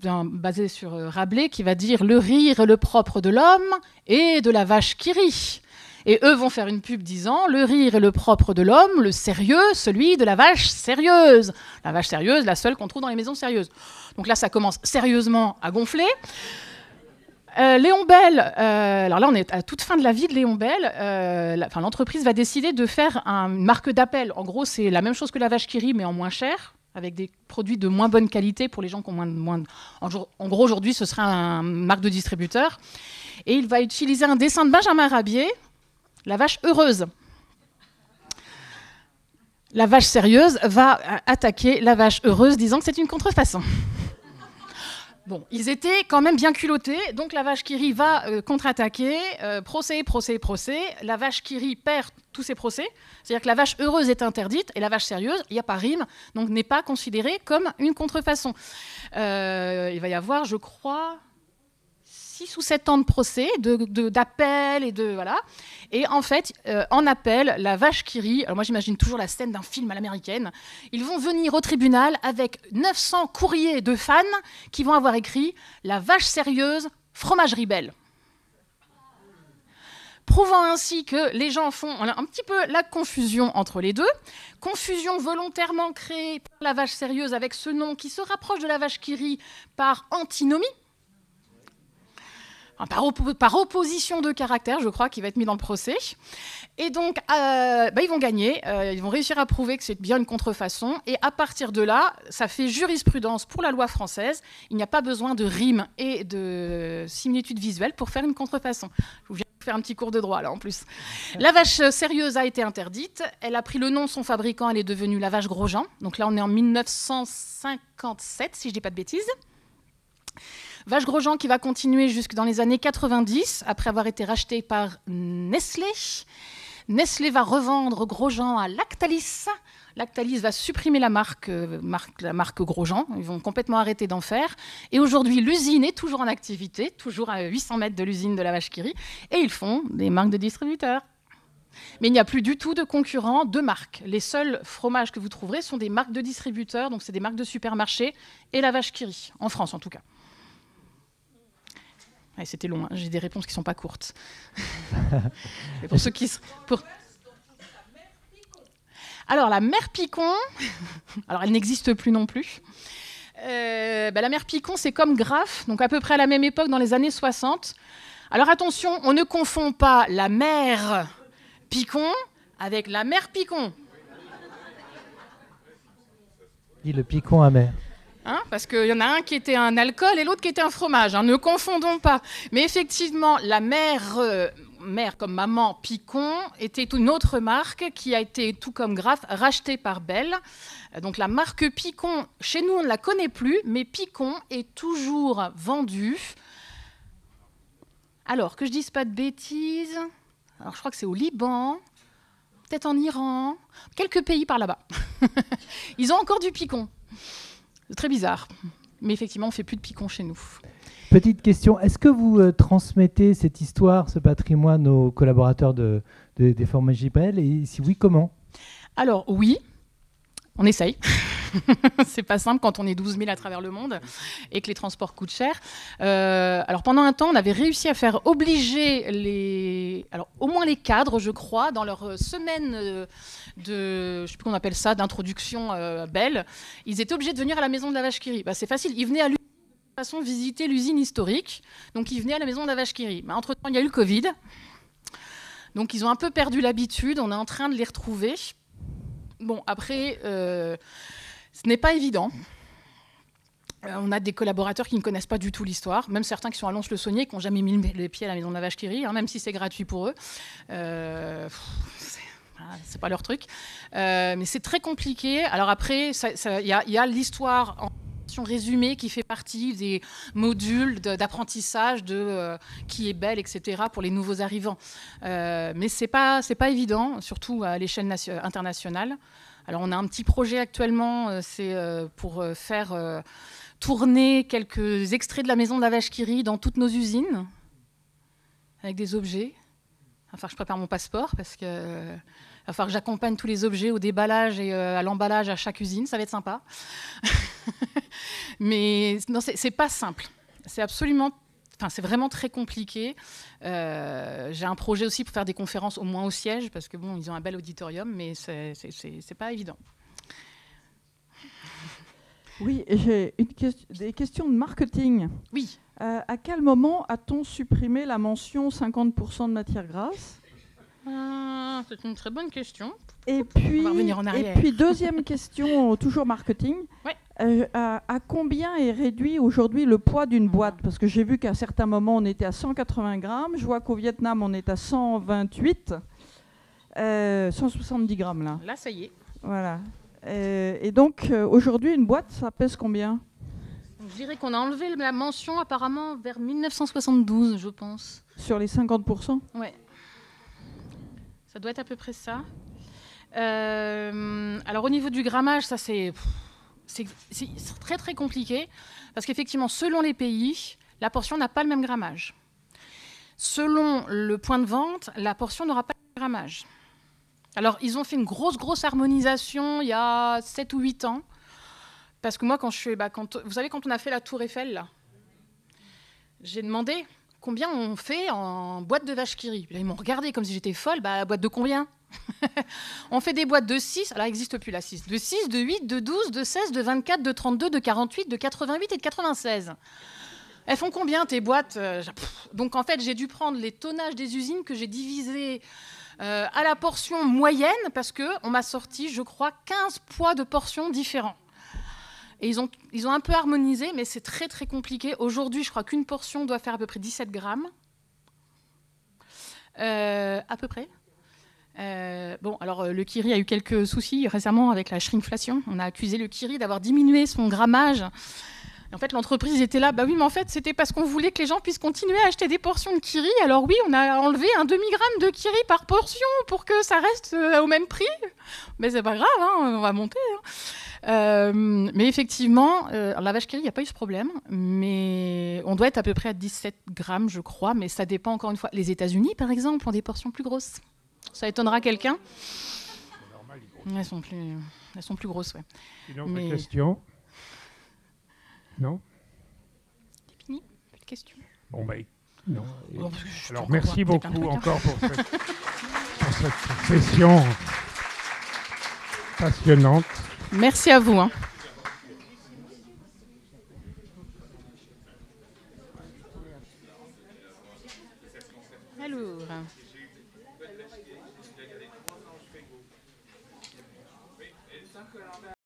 basée sur Rabelais qui va dire « Le rire est le propre de l'homme et de la vache qui rit ». Et eux vont faire une pub disant « Le rire est le propre de l'homme, le sérieux, celui de la vache sérieuse ». La vache sérieuse, la seule qu'on trouve dans les maisons sérieuses. Donc là, ça commence sérieusement à gonfler. Léon Bell, alors là on est à toute fin de la vie de Léon Bell, l'entreprise va décider de faire une marque d'appel. En gros, c'est la même chose que la vache qui rit, mais en moins cher, avec des produits de moins bonne qualité pour les gens qui ont moins de... En gros, aujourd'hui, ce serait une marque de distributeur. Et il va utiliser un dessin de Benjamin Rabier, la vache heureuse. La vache sérieuse va attaquer la vache heureuse, disant que c'est une contrefaçon. Bon, ils étaient quand même bien culottés, donc la vache qui rit va contre-attaquer, procès. La vache qui rit perd tous ses procès, c'est-à-dire que la vache heureuse est interdite et la vache sérieuse, il n'y a pas rime, donc n'est pas considérée comme une contrefaçon. Il va y avoir, je crois, 6 ou 7 ans de procès, d'appel et de... Voilà. Et en fait, en appel, la vache qui rit, alors moi j'imagine toujours la scène d'un film à l'américaine, ils vont venir au tribunal avec 900 courriers de fans qui vont avoir écrit « La vache sérieuse, fromagerie Belle ». Prouvant ainsi que les gens font un petit peu la confusion entre les deux. Confusion volontairement créée par la vache sérieuse avec ce nom qui se rapproche de la vache qui rit par antinomie. Par opposition de caractère, je crois, qui va être mis dans le procès. Et donc, ils vont gagner, ils vont réussir à prouver que c'est bien une contrefaçon. Et à partir de là, ça fait jurisprudence pour la loi française. Il n'y a pas besoin de rime et de similitude visuelle pour faire une contrefaçon. Je vous viens de faire un petit cours de droit, là, en plus. La vache sérieuse a été interdite. Elle a pris le nom de son fabricant. Elle est devenue la vache Grosjean. Donc là, on est en 1957, si je ne dis pas de bêtises. Vache Grosjean qui va continuer jusque dans les années 90, après avoir été racheté par Nestlé. Nestlé va revendre Grosjean à Lactalis. Lactalis va supprimer la marque Grosjean. Ils vont complètement arrêter d'en faire. Et aujourd'hui, l'usine est toujours en activité, toujours à 800 mètres de l'usine de la vache qui rit. Et ils font des marques de distributeurs. Mais il n'y a plus du tout de concurrents de marques. Les seuls fromages que vous trouverez sont des marques de distributeurs, donc c'est des marques de supermarchés et la vache qui rit, en France en tout cas. Ouais, c'était long, hein. J'ai des réponses qui ne sont pas courtes. Pour ceux qui... Alors, la mère Picon, alors elle n'existe plus non plus. La mère Picon, c'est comme Graff, donc à peu près à la même époque, dans les années 60. Alors attention, on ne confond pas la mère Picon avec la mère Picon. Dit le picon amer. Hein, parce qu'il y en a un qui était un alcool et l'autre qui était un fromage. Hein, ne confondons pas. Mais effectivement, la mère comme maman Picon était une autre marque qui a été, tout comme Graff, rachetée par Bell. Donc la marque Picon, chez nous, on ne la connaît plus, mais Picon est toujours vendue. Alors, que je ne dise pas de bêtises, alors je crois que c'est au Liban, peut-être en Iran, quelques pays par là-bas. Ils ont encore du Picon. C'est très bizarre. Mais effectivement, on ne fait plus de Picon chez nous. Petite question, est-ce que vous transmettez cette histoire, ce patrimoine aux collaborateurs des fromageries Bell? Et si oui, comment? Alors oui, on essaye. C'est pas simple quand on est 12 000 à travers le monde et que les transports coûtent cher. Alors pendant un temps, on avait réussi à faire obliger au moins les cadres, je crois, dans leur semaine je sais plus qu'on appelle ça, d'introduction Bell, ils étaient obligés de venir à la maison de la vache qui rit. C'est facile, ils venaient à l'usine de façon visiter l'usine historique, donc ils venaient à la maison de la vache qui rit. Mais entre-temps, il y a eu le Covid, donc ils ont un peu perdu l'habitude, on est en train de les retrouver. Bon, après, ce n'est pas évident. On a des collaborateurs qui ne connaissent pas du tout l'histoire, même certains qui sont à Lons-le-Saunier, qui n'ont jamais mis les pieds à la maison de la vache qui rit, même si c'est gratuit pour eux. C'est pas leur truc. Mais c'est très compliqué. Alors après, il y a l'histoire portion résumée qui fait partie des modules d'apprentissage de qui est belle, etc. pour les nouveaux arrivants. Mais c'est pas évident, surtout à l'échelle internationale. Alors on a un petit projet actuellement, c'est pour faire tourner quelques extraits de la maison de la vache qui rit dans toutes nos usines, avec des objets. Enfin, je prépare mon passeport parce que il va falloir que j'accompagne tous les objets au déballage et à l'emballage à chaque usine. Ça va être sympa. Mais non, c'est pas simple. C'est absolument... Enfin, c'est vraiment très compliqué. J'ai un projet aussi pour faire des conférences au moins au siège, parce que bon, ils ont un bel auditorium, mais c'est pas évident. Oui, j'ai des questions de marketing. Oui. À quel moment a-t-on supprimé la mention 50% de matière grasse ? C'est une très bonne question. Et puis, on va revenir en arrière. Et puis deuxième question, toujours marketing. Ouais. À combien est réduit aujourd'hui le poids d'une boîte ? Parce que j'ai vu qu'à certains moments, on était à 180 grammes. Je vois qu'au Vietnam, on est à 128. 170 grammes, là. Là, ça y est. Voilà. Et donc, aujourd'hui, une boîte, ça pèse combien ? Je dirais qu'on a enlevé la mention apparemment vers 1972, je pense. Sur les 50% ? Ouais. Ça doit être à peu près ça. Alors, au niveau du grammage, ça, c'est très, très compliqué. Parce qu'effectivement, selon les pays, la portion n'a pas le même grammage. Selon le point de vente, la portion n'aura pas le même grammage. Alors, ils ont fait une grosse harmonisation il y a 7 ou 8 ans. Parce que moi, vous savez, quand on a fait la Tour Eiffel, là, j'ai demandé combien on fait en boîte de vache qui rit. Là, ils m'ont regardé comme si j'étais folle. Boîte de combien ? On fait des boîtes de 6, alors elle n'existe plus la 6, de 6, de 8, de 12, de 16, de 24, de 32, de 48, de 88 et de 96. Elles font combien tes boîtes ? Donc en fait, j'ai dû prendre les tonnages des usines que j'ai divisés à la portion moyenne parce qu'on m'a sorti, je crois, 15 poids de portions différents. Et ils ont un peu harmonisé, mais c'est très, très compliqué. Aujourd'hui, je crois qu'une portion doit faire à peu près 17 grammes. À peu près. Alors le kiri a eu quelques soucis récemment avec la shrinkflation. On a accusé le kiri d'avoir diminué son grammage. Et en fait, l'entreprise était là. Oui, mais en fait, c'était parce qu'on voulait que les gens puissent continuer à acheter des portions de kiri. Alors oui, on a enlevé un demi-gramme de kiri par portion pour que ça reste au même prix. Mais c'est pas grave, on va monter. Mais effectivement, la vache qui rit, il n'y a pas eu ce problème. Mais on doit être à peu près à 17 grammes, je crois. Mais ça dépend encore une fois. Les États-Unis, par exemple, ont des portions plus grosses. Ça étonnera quelqu'un. Elles sont plus grosses, ouais. Une autre question ? Non ? C'est fini ? Plus de questions ? Bon, non. Bon, alors, merci beaucoup encore pour cette session passionnante. Merci à vous. Alors...